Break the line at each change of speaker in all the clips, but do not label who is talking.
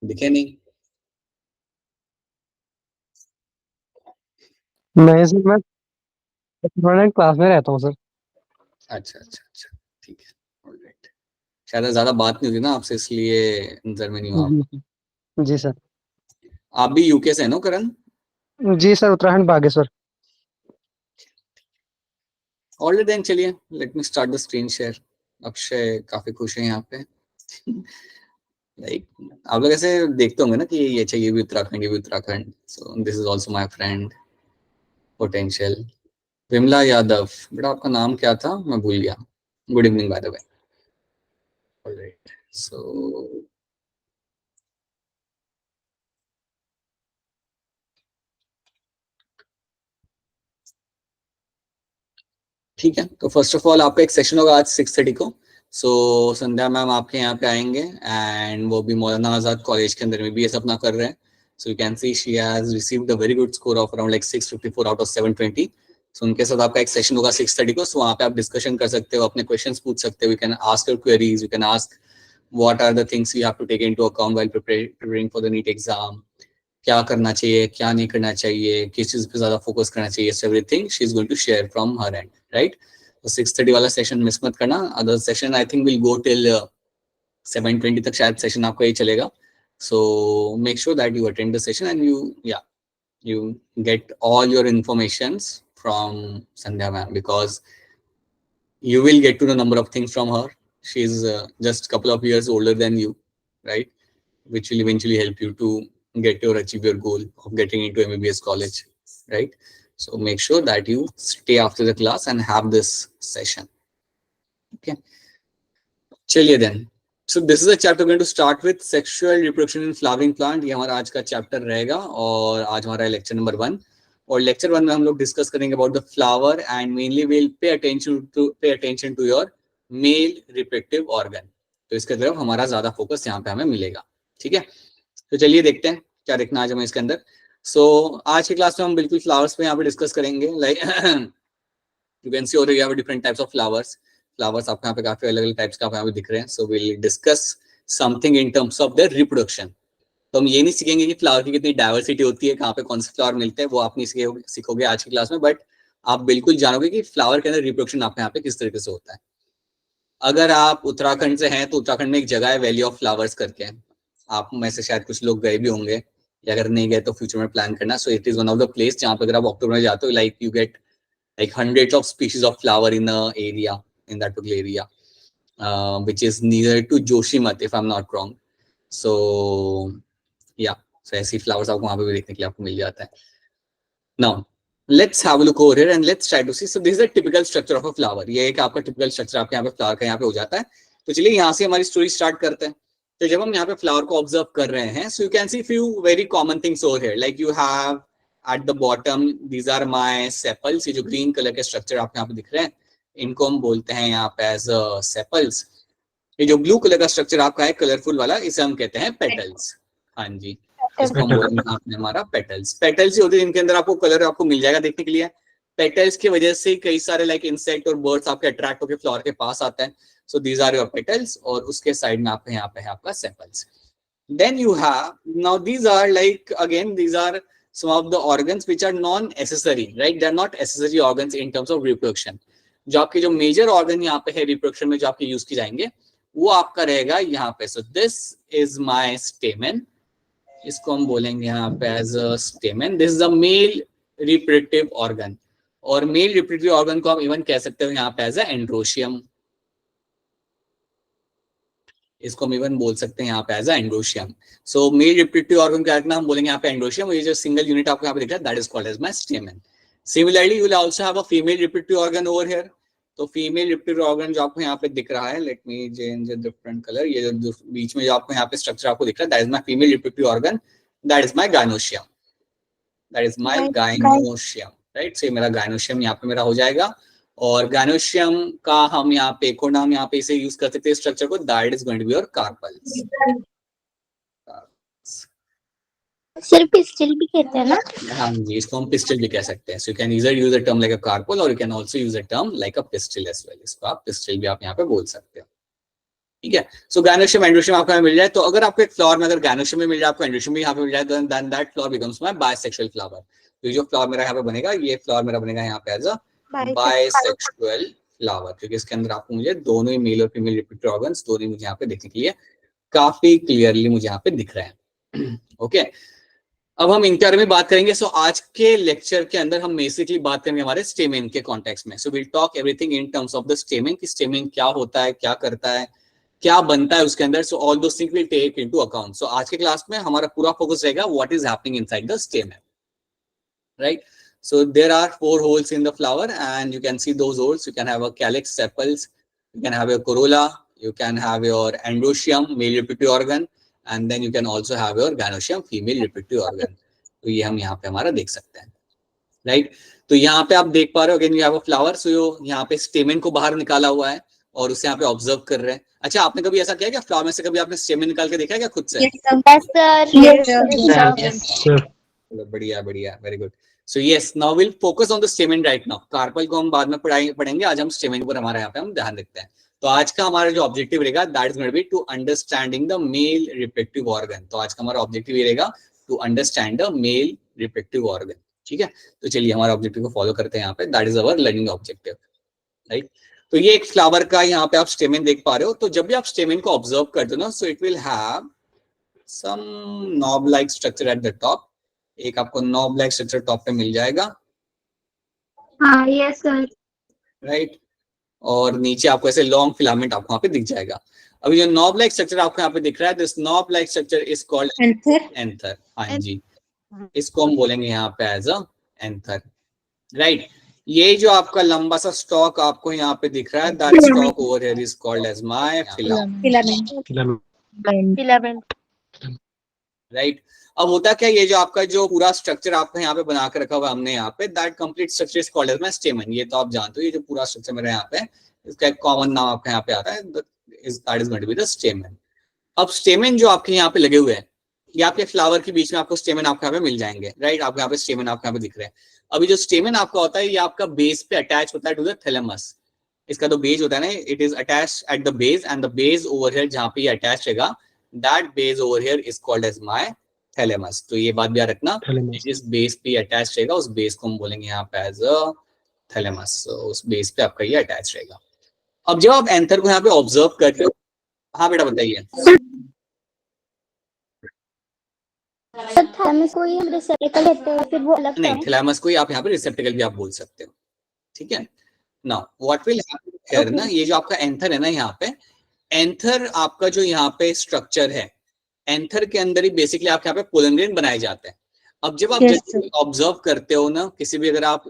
दिखे नहीं?
नहीं सर, मैं क्लास में रहता हूँ सर।
अच्छा अच्छा अच्छा, ठीक है, ऑलराइट। शायद ज्यादा बात नहीं होती ना आपसे, इसलिए नजर में नहीं हो आप।
जी सर।
आप भी यूके से है ना करण?
जी sir, Uttarakhand Bageshwar.
Alright then, चलिए let me start the screen share. Akshay काफी खुश है यहाँ पे। लाइक आप लोग ऐसे देखते होंगे ना कि ये चाहिए, ये भी उत्तराखंड, ये भी Uttarakhand. So this is also my friend potential. Vimla Yadav, बेटा आपका नाम क्या था, मैं भूल गया। Good evening by the way. Alright, so ठीक है, तो फर्स्ट ऑफ ऑल आपका एक सेशन होगा आज 6:30 को। सो संध्या मैम आपके यहाँ पे आएंगे, एंड वो भी मौलाना आजाद कॉलेज के अंदर में भी ये सब अपना कर रहे हैं। So you can C she has received a very good score of around like 654 out of 720। सो उनके साथ आपका एक सेशन होगा 6:30 को। सो वहाँ पे आप डिस्कशन कर सकते हो, अपने क्वेश्चन पूछ सकते हो, you can ask your queries, you can ask what are the things you have to take into account while preparing for the NEET exam, क्या करना चाहिए, क्या नहीं करना चाहिए, किस चीज पे ज्यादा फोकस करना चाहिए, everything she is going to share from her end, right? तो 6:30 वाला सेशन मिस मत करना। Other session I think will go till 7:20 तक शायद सेशन आपका ये चलेगा। So make sure that you attend the session and you get all your informations from Sandhya ma'am, because you will get to know number of things from her. She's just a couple of years older than you, right? Which will eventually help you to get your achieve your goal of getting into MBBS college, right? So make sure that you stay after the class and have this session. Okay. चलिए then. So this is a chapter we're going to start with sexual reproduction in flowering plant. ये हमारा आज का chapter रहेगा और आज हमारा lecture number 1। और लेक्चर 1 में हम लोग डिस्कस करेंगे about the flower and mainly will pay attention to your male reproductive organ. तो इसके तरफ हमारा ज्यादा फोकस यहाँ पे हमें मिलेगा, ठीक है? तो चलिए देखते हैं क्या देखना आज हमें इसके अंदर। सो आज की क्लास में हम बिल्कुल फ्लावर्स पे यहाँ पे डिस्कस करेंगे। Like you can see over different types of flowers. Flowers आपको यहाँ पे काफी अलग अलग टाइप्स का यहाँ पे दिख रहे हैं। So will discuss something in terms of their reproduction. तो हम ये नहीं सीखेंगे कि फ्लावर की कितनी डाइवर्सिटी होती है, कहाँ पे कौन से फ्लावर मिलते हैं, वो आप नहीं सीखोगे आज की क्लास में, बट आप बिल्कुल जानोगे कि फ्लावर के अंदर रिप्रोडक्शन आपके यहाँ पे किस तरीके से होता है। अगर आप उत्तराखंड से हैं तो उत्तराखंड में एक जगह है वैली ऑफ फ्लावर्स करके, आप में से शायद कुछ लोग गए भी होंगे, या अगर नहीं गए तो फ्यूचर में प्लान करना। So it is one of the place जहाँ पे अगर आप अक्टूबर में जाते हो, like you get like hundreds of species of flower in a area, in that particular area, which is near to Joshimath if I'm not wrong. So yeah, so ऐसी flowers आपको वहाँ पे भी देखने के लिए आपको मिल जाता है। Now let's have a look over here and let's try to see. So this is a typical structure of a flower. ये एक आपका typical structure आपके यहाँ पे flower का यहाँ पे हो जाता है। तो चलिए यहाँ से हमारी स्टोरी स्टार्ट करते हैं। तो जब हम यहाँ पे फ्लावर को ऑब्जर्व कर रहे हैं, so you can see few very common things over here. Like you have at the bottom, these are my sepals. ये जो ग्रीन कलर के स्ट्रक्चर आपको यहाँ पे दिख रहे हैं, इनको हम बोलते हैं यहाँ पे एज सेपल्स। ये जो ब्लू कलर का स्ट्रक्चर आपका है कलरफुल वाला, इसे हम कहते हैं पेटल्स। हाँ जी, इसको हम बोलेंगे यहाँ पे हमारा पेटल्स। पेटल्स ही होते हैं जिनके अंदर आपको कलर आपको मिल जाएगा देखने के लिए। पेटल्स की वजह से कई सारे लाइक इंसेक्ट और बर्ड्स आपके अट्रैक्ट होकर फ्लावर के पास आते हैं। So these are your petals, और उसके साइड में आपके यहाँ पे है आपका sepals. Then you have, now these are like, again these are some of the organs which are non-accessory, right? They are not accessory organs in terms of reproduction. जो आपके जो मेजर ऑर्गन यहाँ पे है रिप्रोडक्शन में जो आपके use की जाएंगे, वो आपका रहेगा यहाँ पे। So this is my stamen, इसको हम बोलेंगे यहाँ पे as a stamen. This is a male reproductive organ, और मेल रिप्रोडक्टिव ऑर्गन को आप इवन कह सकते हो यहाँ पे एज अ एंड्रोशियम। इसको हम इवन बोल सकते हैं यहाँ पे एज एंड्रोशियम। सो मेल रिप्रोडक्टिव ऑर्गन का हम बोलेंगे यहाँ पे एंड्रोशियम। ये जो सिंगल यूनिट आपको यहाँ पे दिख रहा है, that is called as my stamen. Similarly you will also have a female reproductive organ over here. तो फीमेल रिप्रोडक्टिव ऑर्गन जो आपको यहाँ पे दिख रहा है, let me change the different colour, ये जो बीच में जो आपको यहाँ पे स्ट्रक्चर आपको दिख रहा है, that is my female reproductive organ, that is my gynoecium, that is my gynoecium, right? So मेरा गायनोशियम यहाँ पे मेरा हो जाएगा। और गायनोशियम का हम यहाँ पे एक और नाम यहाँ पे इसे यूज कर सकते हैं स्ट्रक्चर को, that is going to be your carpels.
सर पिस्टल भी कहते हैं ना?
हाँ जी, इसको हम पिस्टल भी कह सकते हैं। So you can either use a term like a carpel और you can also use a term like a pistil as well. इसको आप पिस्टल भी आप यहाँ पे बोल सकते हो। ठीक है। सो गैनोशियम एंड्रोशियम आपको यहाँ मिल जाए, तो अगर आपको एक फ्लावर में अगर गैनोशियम में मिल जाए, आपको एंड्रोशियम भी यहाँ पे मिल जाए, then that flower becomes my bisexual flower. तो जो फ्लावर मेरा यहाँ पे बनेगा, ये फ्लावर मेरा बनेगा यहाँ पे एज अ बायसेक्सुअल फ्लावर, क्योंकि इसके अंदर आपको मुझे दोनों ही मेल और फीमेल रिप्रोडक्टिव ऑर्गन्स दोनों ही मुझे यहाँ पे देखने के लिए काफी क्लियरली मुझे यहाँ पे दिख रहे हैं। ओके, अब हम इनके बारे में बात करेंगे। सो आज के लेक्चर के अंदर हम बेसिकली बात करेंगे हमारे स्टेमेन के कॉन्टेक्स्ट में। So will talk everything in terms of the stamen, कि स्टेमेन क्या होता है, क्या करता है, क्या बनता है उसके अंदर। So all those things will take into account. So आज के क्लास में हमारा पूरा फोकस रहेगा what is happening inside the stamen, right. So there are 4 holes in the flower, and you can see those holes. You can have a calyx, sepals, you can have a corolla, you can have your endoecium, male reproductive organ, and then you can also have your gynoecium, female reproductive organ. तो ये हम यहाँ पे हमारा देख सकते हैं, right. तो यहाँ पे आप देख पा रहे हो, again you have a flower. So यहाँ पे स्टेमेन को बाहर निकाला हुआ है और उसे यहाँ पे ऑब्जर्व कर रहे हैं। अच्छा, आपने कभी ऐसा किया क्या, फ्लावर में से कभी आपने स्टेमेन निकाल के देखा है क्या खुद से? बढ़िया बढ़िया, very good. So yes, now will focus on the stamen right now. Carpel को हम बाद में पढ़ेंगे, आज हम स्टेमेन पर हमारे यहाँ पे हम ध्यान रखते हैं। तो आज का हमारा जो ऑब्जेक्टिव रहेगा, that is going to be to understanding the male reproductive organ. तो आज का हमारा ऑब्जेक्टिव ये रहेगा to understand the male reproductive organ, ठीक है। तो चलिए हमारे ऑब्जेक्टिव को फॉलो करते हैं यहाँ पे, that is our learning objective, right. तो ये एक फ्लावर का यहाँ पे आप स्टेमेन देख पा रहे हो। तो जब भी आप स्टेमेन को ऑब्जर्व करते हो ना, so it will have some knob like structure at the top. एक आपको नॉब लाइक स्ट्रक्चर टॉप पे मिल जाएगा,
हाँ यस सर,
राइट। और नीचे आपको ऐसे लॉन्ग फिलामेंट आपको यहाँ पे दिख जाएगा। अभी जो नॉब लाइक स्ट्रक्चर आपको यहाँ पे दिख रहा है, this knob like structure is called anther. हाँ जी, इसको हम बोलेंगे यहाँ पे एज अ एंथर, राइट। ये जो आपका लंबा सा स्टॉक आपको यहाँ पे दिख रहा है, that stalk over here is called as my filament, right. अब होता क्या, ये जो आपका जो पूरा स्ट्रक्चर आपका यहाँ पे बना के रखा हुआ हमने यहाँ पे, that complete structure is called as my stamen. ये तो आप जानते हो, ये जो पूरा स्ट्रक्चर मेरा यहाँ पे, इसका एक कॉमन नाम आपका यहाँ पे आता है, that is going to be the stamen. अब स्टेमन जो आपके यहाँ पे लगे हुए हैं, ये आपके फ्लावर के बीच में आपको स्टेमन आपको यहाँ पे मिल जाएंगे, राइट। आपको यहाँ पे स्टेमन आपको यहाँ पे दिख रहे हैं। अभी जो स्टेमन आपका होता है, ये आपका बेस पे अटैच होता है टू द थैलेमस। इसका तो बेस होता है ना, it is attach at the base, and the base over here जहाँ पे ये अटैच रहेगा, that base over here is called as my thalamus. तो ये बात भी याद रखना, जिस बेस पे अटैच रहेगा उस बेस को हम बोलेंगे यहाँ पे एज अ थैलेमस। उस बेस पे आपका ये अटैच रहेगा। अब जब आप एंथर को यहाँ पे ऑब्जर्व करते हो, हाँ बेटा बताइए।
थैलेमस को ही हम रिसेप्टेकल कहते हैं, फिर वो अलग
नहीं, थैलेमस को ही आप यहाँ पे रिसेप्टेकल भी आप बोल सकते हो, ठीक है। Now what will happen here ना, ये जो आपका एंथर है ना, यहाँ पे एंथर आपका जो यहाँ पे स्ट्रक्चर है, एंथर के अंदर ही बेसिकली आपके यहाँ पे पोलन ग्रेन बनाए जाते हैं। अब जब आप ऑब्जर्व करते हो ना, किसी भी अगर आप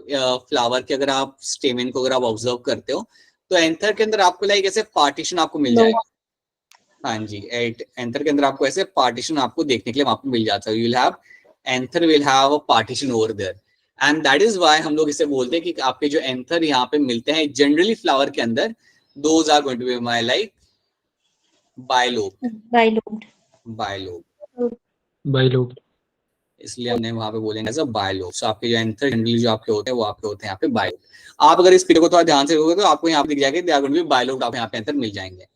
फ्लावर के अगर आप स्टेमेन को अगर आप ऑब्जर्व करते हो, तो एंथर के अंदर आपको लाइक ऐसे पार्टीशन आपको मिल जाएगा। हाँ जी, एंथर के अंदर आपको ऐसे पार्टीशन आपको देखने के लिए वहां पे मिल जाता है। You will have anther will have a partition over there, and that is why हम लोग इसे बोलते हैं कि आपके जो एंथर यहाँ पे मिलते हैं जनरली फ्लावर के अंदर, those are going to be my like bilobe, इसलिए हमने वहां पे बोलेंगे एज अ बायलोब। सो आपके जो एंथर जनरली जो आपके होते हैं वो आपके होते हैं यहाँ पे बायलोब। आप अगर इस पिक्चर को थोड़ा ध्यान से देखोगे तो आपको यहाँ पे दिख जाएगा, they are going to be bilobe, आपको यहाँ पे एंथर मिल जाएंगे,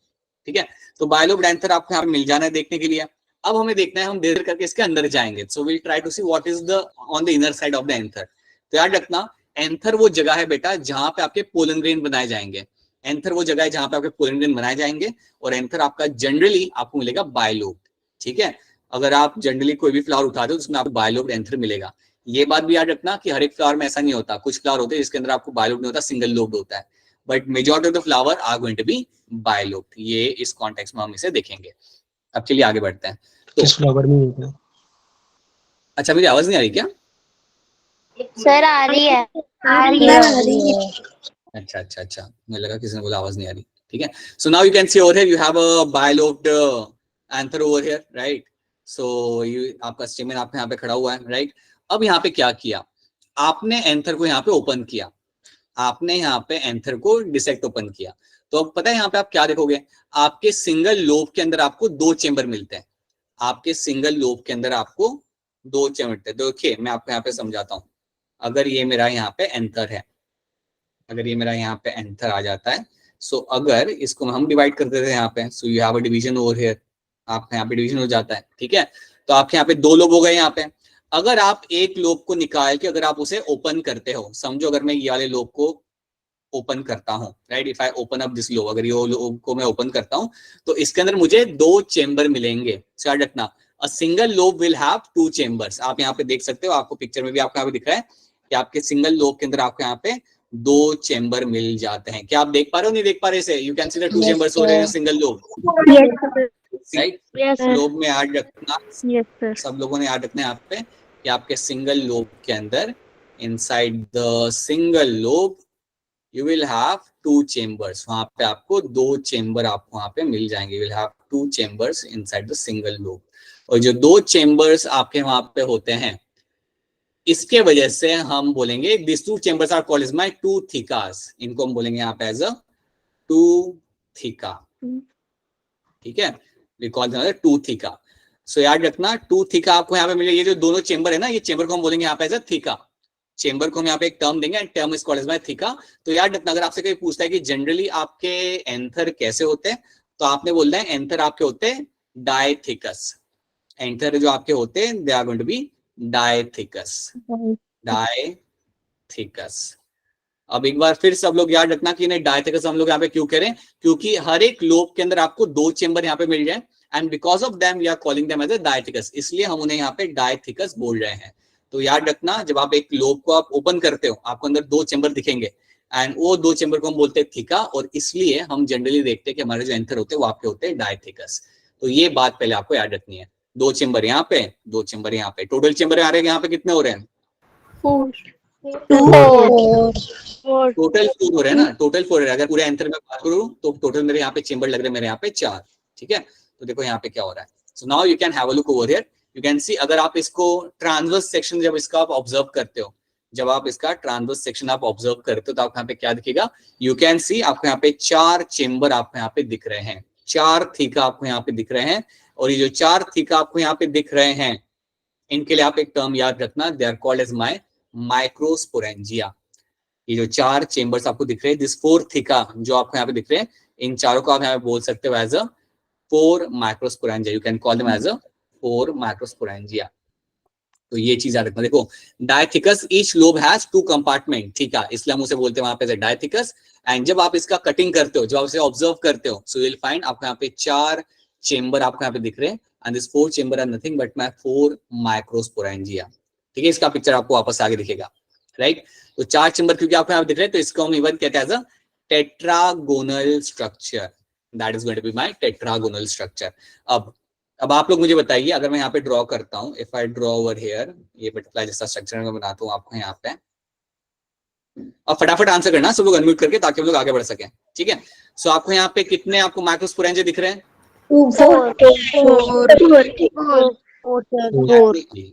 ठीक है। तो बायलोब एंथर आपको यहाँ पे मिल जाना है देखने के लिए। अब हमें देखना है, हम देर करके इसके अंदर जाएंगे। So will try to see what is the on the inner side of the anther. तो याद रखना, एंथर वो जगह है बेटा जहां पे आपके पोलन ग्रेन बनाए जाएंगे। एंथर वो जगह है जहां पे आपके पोलन ग्रेन बनाए जाएंगे, और एंथर आपका जनरली आपको मिलेगा बायलोब, ठीक है। अगर आप जनरली कोई भी फ्लावर उठाते हो तो उसमें आपको बायलोब एंथर मिलेगा। ये बात भी याद रखना कि हर एक फ्लावर में ऐसा नहीं होता, कुछ फ्लावर होते हैं जिसके अंदर आपको बायलोब नहीं होता, सिंगल लोब्ड होता है, but majority of the flower are going to be bilobed. ये इस कॉन्टेक्स्ट में हम इसे देखेंगे। अब चलिए आगे बढ़ते हैं। तो
किस फ्लावर में होता है?
अच्छा, मेरी आवाज नहीं आ रही क्या?
सर आ रही है, आ रही है।
अच्छा अच्छा अच्छा, मुझे लगा किसी ने बोला आवाज नहीं आ रही, ठीक है। So now you can see over here you have a bilobed anther over here, right. So you आपका स्टेमन आपके यहाँ पे खड़ा हुआ है, राइट। अब यहाँ पे क्या किया आपने, एंथर को यहाँ पे ओपन किया, आपने यहाँ पे एंथर को डिसेक्ट ओपन किया। तो अब पता है यहाँ पे आप क्या देखोगे, आपके सिंगल लोब के अंदर आपको 2 चेंबर मिलते हैं। आपके सिंगल लोब के अंदर आपको 2 चेंबर मिलते हैं। देखिए मैं आपको यहाँ पे समझाता हूँ। अगर ये मेरा यहाँ पे एंथर है, अगर ये मेरा यहाँ पे एंथर आ जाता है, सो अगर इसको हम डिवाइड कर देते हैं यहाँ पे, so you have a division over here, आपका यहाँ पे डिवीजन हो जाता है, ठीक है। तो आपके यहाँ पे 2 लोब हो गए यहाँ पे। अगर आप एक लोब को निकाल के अगर आप उसे ओपन करते हो, समझो अगर मैं ये वाले लोब को ओपन करता हूँ, right, if I open up this lobe, अगर ये लोब को मैं ओपन करता हूँ तो इसके अंदर मुझे 2 चेंबर मिलेंगे। याद रखना, a single lobe will have 2 chambers. आप यहाँ पे देख सकते हो, आपको पिक्चर में भी आपको यहाँ पे दिख रहा है कि आपके सिंगल लोब के अंदर आपको यहाँ पे 2 चेंबर मिल जाते हैं। क्या आप देख पा रहे हो, नहीं देख पा रहे इसे? You can see the 2 chambers हो रहे हैं सिंगल लोब, राइट। लोब में याद रखना, सब लोगों ने याद रखना है यहाँ पे कि आपके सिंगल लोब के अंदर, inside the single lobe you will have 2 chambers. वहां पे आपको 2 चेंबर आपको वहां पे मिल जाएंगे। You will have 2 chambers inside the single lobe. और जो 2 चेंबर्स आपके वहां पे होते हैं, इसके वजह से हम बोलेंगे this 2 chambers are called as my 2 thecas. इनको हम बोलेंगे यहाँ पे एज अ 2 थिका, ठीक है। वी कॉल देम 2 थिका। सो याद रखना 2 थिका आपको यहाँ पे मिलेगा। ये जो दोनों चेंबर है ना, ये चेंबर को हम बोलेंगे यहाँ पे एज अ थिका। चेंबर को हम यहाँ पे एक टर्म देंगे, term is called as by theca. तो याद रखना, अगर आपसे कोई पूछता है कि जनरली आपके एंथर कैसे होते हैं, तो आपने बोलना है एंथर आपके होते हैं डायथिकस। एंथर जो आपके होते हैं they are going to be dithecous, dithecous. अब एक बार फिर सब लोग याद रखना कि इन्हें डायथिकस हम लोग यहाँ पे क्यों करें, क्योंकि हर एक लोब के अंदर आपको 2 चेंबर यहाँ पे मिल जाए, and because of them we are calling them as a dithecous, इसलिए हम उन्हें यहाँ पे डायथिकस बोल रहे हैं। तो याद रखना, जब आप एक लोब को आप ओपन करते हो, आपको अंदर 2 चेंबर दिखेंगे, एंड वो 2 चेंबर को हम बोलते हैं थिका, और इसलिए हम जनरली देखते हैं कि हमारे जो एंथर होते हैं वो आपके होते हैं डायथिकस। तो ये बात पहले आपको याद रखनी है। 2 चेंबर यहाँ पे, 2 चेंबर यहाँ पे, टोटल चेंबर आ रहे हैं यहाँ पे कितने हो रहे हैं?
4
टोटल 4 हो रहे हैं ना, टोटल 4 है। अगर पूरे एंथर में बात करूं तो टोटल मेरे यहाँ पे चेंबर लग रहे हैं मेरे यहाँ पे 4, ठीक है। तो देखो यहाँ पे क्या हो रहा है। So now you can have a look over here, you can सी, अगर आप इसको ट्रांसवर्स सेक्शन जब इसका आप ऑब्जर्व करते हो, जब आप इसका ट्रांसवर्स सेक्शन आप ऑब्जर्व करते हो तो आपको यहाँ पे क्या दिखेगा? यू कैन सी, आपको यहाँ पे 4 चेंबर आपको यहाँ पे दिख रहे हैं, 4 थीका आपको यहाँ पे दिख रहे हैं। और ये जो 4 थीका आपको यहाँ पे दिख रहे हैं, इनके लिए आप एक टर्म याद रखना, they are called as my microsporangia. ये जो 4 चेंबर्स आपको दिख रहे हैं, दिस 4 थिका जो आपको यहाँ पे दिख रहे हैं, इन चारों को आप यहाँ पे बोल सकते हो as a 4 microsporangia. You can call them as a 4 microsporangia. तो ये चीज याद रखना। देखो, dithecous, each lobe has 2 compartment, ठीक है, इसलिए हम उसे बोलते हैं वहां पे डायथिकस। एंड जब आप इसका कटिंग करते हो, जब आप इसे ऑब्जर्व करते हो, सो यू विल फाइंड आपको यहाँ पे 4 चेंबर आपको यहाँ पे दिख रहे हैं, and this 4 chamber are nothing but my 4 microsporangia, ठीक है। इसका पिक्चर आपको वापस आगे दिखेगा, राइट। तो 4 चेंबर क्योंकि आपको यहाँ पे दिख रहे हैं, तो इसको हम इवन कहते हैं as a tetragonal structure. That is going to be my tetragonal structure. अब आप लोग मुझे बताइए, अगर मैं यहाँ पे ड्रॉ करता हूँ, if I draw over here, ये बटरफ्लाई जैसा स्ट्रक्चर मैं बनाता हूँ आपको यहाँ पे। अब फटाफट आंसर करना सब लोग अनम्यूट करके, ताकि हम लोग आगे बढ़ सकें, ठीक है। सो आपको यहाँ पे कितने आपको माइक्रोस्पोरेंजिया दिख रहे हैं?
4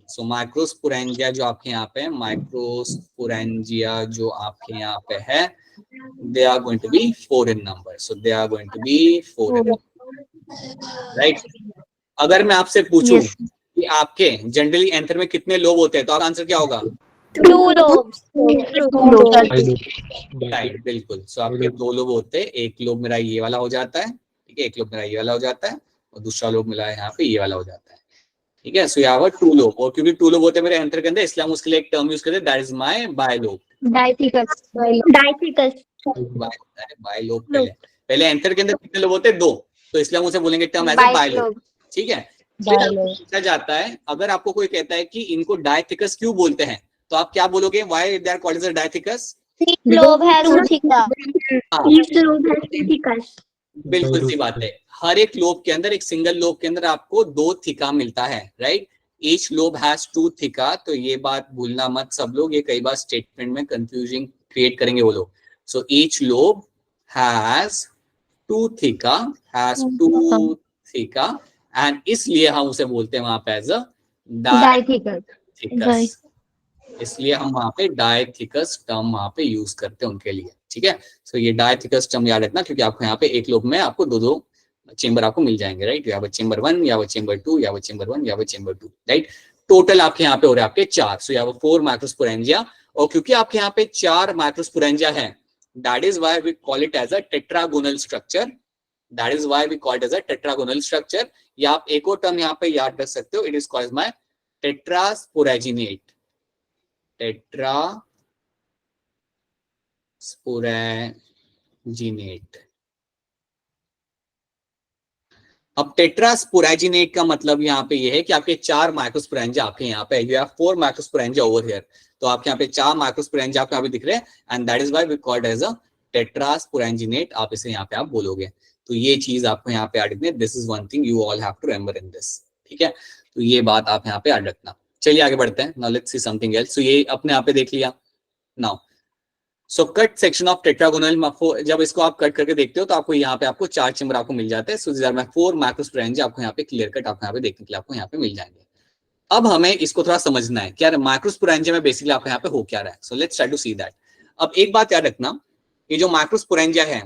सो माइक्रोस्पोरेंजिया जो आपके यहाँ पे, माइक्रोस्पोरेंजिया जो आपके यहाँ पे है, they are going to be 4 in number. So they are going to be 4 in number, right? अगर मैं आपसे पूछूं कि आपके जनरली एंथर में कितने लोब होते हैं, तो आपका आंसर क्या होगा?
2 lobes.
राइट, बिल्कुल। सो आपके 2 लोब होते हैं, एक लोब मेरा ये वाला हो जाता है, ठीक है, एक लोब मेरा ये वाला हो जाता है, और दूसरा लोब मिला है यहाँ पे ये वाला हो जाता है, ठीक है। सो यहाँ पर 2 लोब, और क्योंकि 2 लोब होते हैं मेरे एंथर के अंदर, इसलिए हम उसके लिए एक टर्म यूज करते हैं, that is my bilobed. Bilobed पहले एंथर के अंदर कितने लोब होते हैं? 2, तो इसलिए हम उसे बोलेंगे टर्म एज अ बायलोब, ठीक है। फिर पूछा जाता है, अगर आपको कोई कहता है कि इनको डायथिकस क्यों बोलते हैं, तो आप क्या बोलोगे? Why they are called as a dithecous?
Lobe has 2 thicca.
बिल्कुल सी बात है। हर एक लोब के अंदर, एक सिंगल लोब के अंदर आपको 2 थिका मिलता है, राइट। ईच लोब हैज 2 थिका। तो ये बात भूलना मत सब लोग, ये कई बार स्टेटमेंट में कंफ्यूजिंग क्रिएट करेंगे वो लोग। सो ईच लोब हैज 2 थिका, एंड इसलिए हम उसे बोलते हैं वहां पे एज अ डायथिकस। इसलिए हम वहां पे डायथिकस टर्म वहां पे यूज करते हैं उनके लिए, ठीक है। सो ये डायथिकस टर्म याद रखना, क्योंकि आपको यहाँ पे एक लोब में आपको 2 चेंबर आपको मिल जाएंगे, राइट। या वो चेंबर 1, या वो चेंबर 2, या वो चेंबर 1, या वो चेंबर 2, राइट। टोटल आपके यहाँ पे हो रहे हैं आपके 4। सो या वो 4 माइक्रोस्पोरेंजिया, और क्योंकि आपके यहाँ पे 4 माइक्रोस्पोरेंजिया है, that is why we call it as a tetragonal structure, that is why we call it as a tetragonal structure. या आप एक और टर्म यहाँ पे याद रख सकते हो, इट इज कॉल्ड माय टेट्रास्पोरेजिनेट, टेट्रास्पोरेजिनेट। अब टेट्रास्पोरेजिनेट का मतलब यहाँ पे ये है कि आपके 4 माइक्रोस्पोरेंजिया आपके यहाँ पे, you have 4 microsporangia over here, तो आपके यहाँ पे 4 माइक्रोस्पोरेंजिया आपको यहाँ पे दिख रहे हैं, and that is why we called as a tetrasporangiate, आप इसे यहाँ पे आप बोलोगे। तो ये चीज आपको यहाँ पे याद रखनी है, this is one thing you all have to remember in this, ठीक है। तो ये बात आप यहाँ पे याद रखना। चलिए आगे बढ़ते हैं, now let's see something else. तो ये अपने यहाँ पे देख लिया। Now so cut section of tetragonal, जब इसको आप कट करके देखते हो तो आपको यहाँ पे आपको 4 चेम्बर आपको मिल जाते हैं। So this are my 4 microsporangia आपको यहाँ पे क्लियर कट आपको यहाँ पे देखने के लिए आपको यहाँ पे मिल जाएंगे। अब हमें इसको थोड़ा समझना है क्या माइक्रोस्पोरेंजिया में बेसिकली आपको यहाँ पे हो क्या रहा है। So let's try to see that. अब एक बात याद रखना, ये जो माइक्रोस्पोरेंजिया है,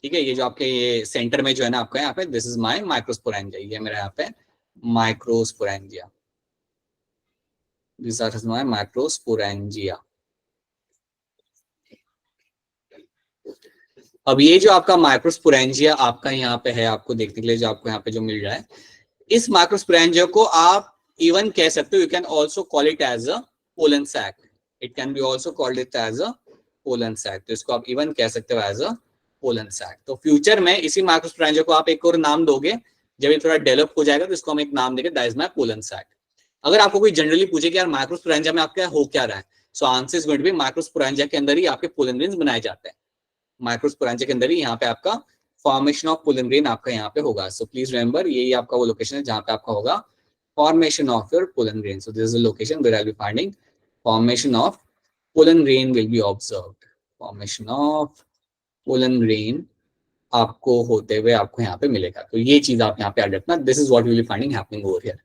ठीक है, ये जो आपके ये सेंटर में जो है ना आपका यहाँ पे, दिस इज माय माइक्रोस्पोरेंजिया, ये मेरा यहाँ पे microsporangia, this are my microsporangia. अब ये जो आपका माइक्रोस्पोरेंजिया आपका यहाँ पे है, आपको देखने के लिए जो आपको यहाँ पे जो मिल रहा है, इस माइक्रोस्पोरेंजिया को आप इवन कह सकते हो, you can also call it as a pollen sac, it can be also called it as a pollen sac. तो इसको आप इवन कह सकते हो एज अ पोलन सैक। तो फ्यूचर में इसी माइक्रोस्पोरेंजिया को आप एक और नाम दोगे, जब ये थोड़ा डेवलप हो जाएगा तो इसको हम एक नाम देंगे, that is my pollen sac. अगर आपको कोई जनरली पूछे कि यार माइक्रोस्पोरेंजिया में आपका हो क्या रहा है, so answer is going to be microsporangia के अंदर ही आपके पोलन ग्रेन्स बनाए जाते हैं, माइक्रोस्पोरेंजिया के अंदर ही यहाँ पे आपका फॉर्मेशन ऑफ पोलन ग्रेन आपका यहाँ पे होगा। सो प्लीज रिमेंबर, यही आपका वो लोकेशन है जहाँ पे आपका होगा formation of your pollen grain. So this is the location where I will be finding formation of pollen grain will be observed, formation of pollen grain आपको होते हुए आपको यहाँ पे मिलेगा। तो ये चीज आप यहाँ पे याद रखना, this is what you will be finding happening over here,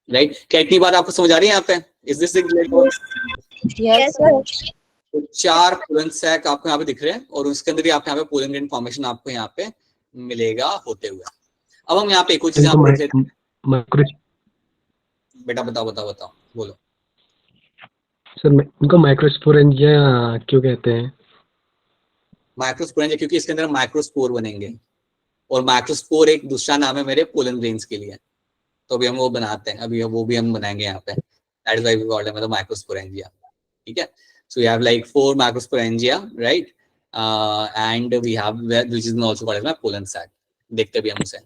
right. क्या इतनी बात आपको समझ आ रही है यहाँ पे? Is this
Yes, sir.
तो 4 पोलन सैक आपको यहाँ पे दिख रहे हैं और उसके अंदर ही आपको यहाँ पे पोलन ग्रेन फॉर्मेशन आपको यहाँ पे मिलेगा होते हुए। अब हम यहाँ पे एक और चीज यहाँ पे देख लेते हैं। बेटा बताओ बताओ बताओ, बोलो।
सर उनको माइक्रोस्पोरेंजिया क्यों कहते हैं?
माइक्रोस्पोरेंजिया क्योंकि इसके अंदर माइक्रोस्पोर बनेंगे, और माइक्रोस्पोर एक दूसरा नाम है मेरे पोलन ग्रेन्स के लिए, तो अभी हम वो बनाते हैं, अभी वो भी हम बनाएंगे यहाँ पे, that is why we called them मतलब माइक्रोस्पोरेंजिया, ठीक है। So you have like 4 macrosporangia, right? And we have which is also called as my pollen sac. देखते भी हम उसे।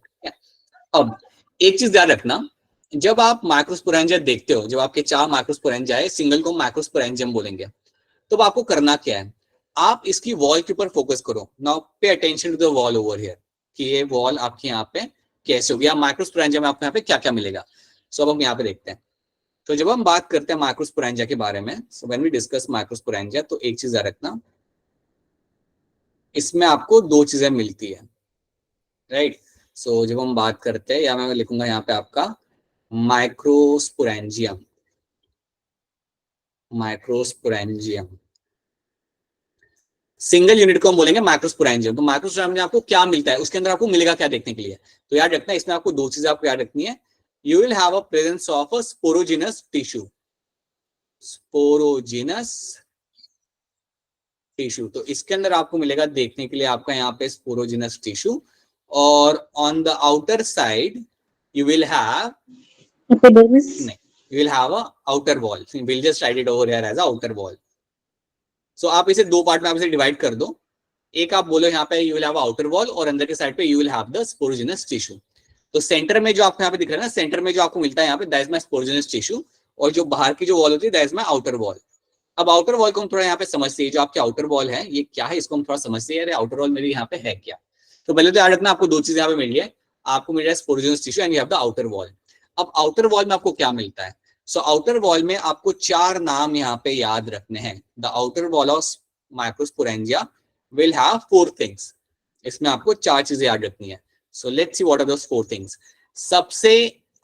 अब एक चीज ध्यान रखना, जब आप माइक्रोस्पोरेंजिया देखते हो, जब आपके 4 माइक्रोस्पोरेंजिया है, सिंगल को माइक्रोस्पोरेंजियम बोलेंगे, तो आपको करना क्या है, आप इसकी वॉल के ऊपर फोकस करो। Now pay attention to the wall over here, कि ये वॉल आपके यहाँ पे कैसे होगी, माइक्रोस्पोरेंजिया में आपको यहाँ पे क्या क्या मिलेगा। सो अब हम यहाँ पे देखते हैं। तो जब हम बात करते हैं माइक्रोस्पोरेंजिया के बारे में, so when we discuss microsporangia, तो एक चीज याद रखना, इसमें आपको 2 चीजें मिलती है, राइट। सो जब हम बात करते हैं, या मैं लिखूंगा यहाँ पे आपका माइक्रोस्पोरेंजियम, माइक्रोस्पोरेंजियम सिंगल यूनिट को हम बोलेंगे माइक्रोस्पोरेंजियम। तो माइक्रोस्पोरेंजियम में आपको क्या मिलता है, उसके अंदर आपको मिलेगा क्या देखने के लिए, तो याद रखना इसमें आपको 2 चीजें आपको याद रखनी है। You will have a presence of a sporogenous tissue, sporogenous tissue। तो इसके अंदर आपको मिलेगा देखने के लिए आपका यहाँ पे sporogenous tissue, और on the outer side you will have
Epidermis.
you will have a outer wall. So we'll just write it over here as a outer wall. So आप इसे 2 पार्ट में आप इसे डिवाइड कर दो, एक आप बोलो यहाँ पे you will have a outer wall, और अंदर के साइड पे you will have the sporogenous tissue। तो सेंटर में जो आपको यहाँ पे दिख रहा है ना, सेंटर में जो आपको मिलता है यहाँ पे, that is my sporogenous tissue, और जो बाहर की जो वॉल होती है that is my outer wall. अब आउटर वॉल को हम थोड़ा यहाँ पे समझते हैं, जो आपके आउटर वॉल है ये क्या है, इसको हम थोड़ा समझते हैं, अरे आउटर वॉल मेरी यहाँ पे है क्या। तो पहले तो याद रखना आपको 2 चीजें यहाँ पे मिली है, आपको मिल रहा है sporogenous tissue and you have the outer wall. अब आउटर वॉल में आपको क्या मिलता है, सो आउटर वॉल में आपको 4 नाम यहाँ पे याद रखने हैं। The outer wall of microsporangia will have 4 things, इसमें आपको 4 चीजें याद रखनी है। So let's see what are those 4 things. सबसे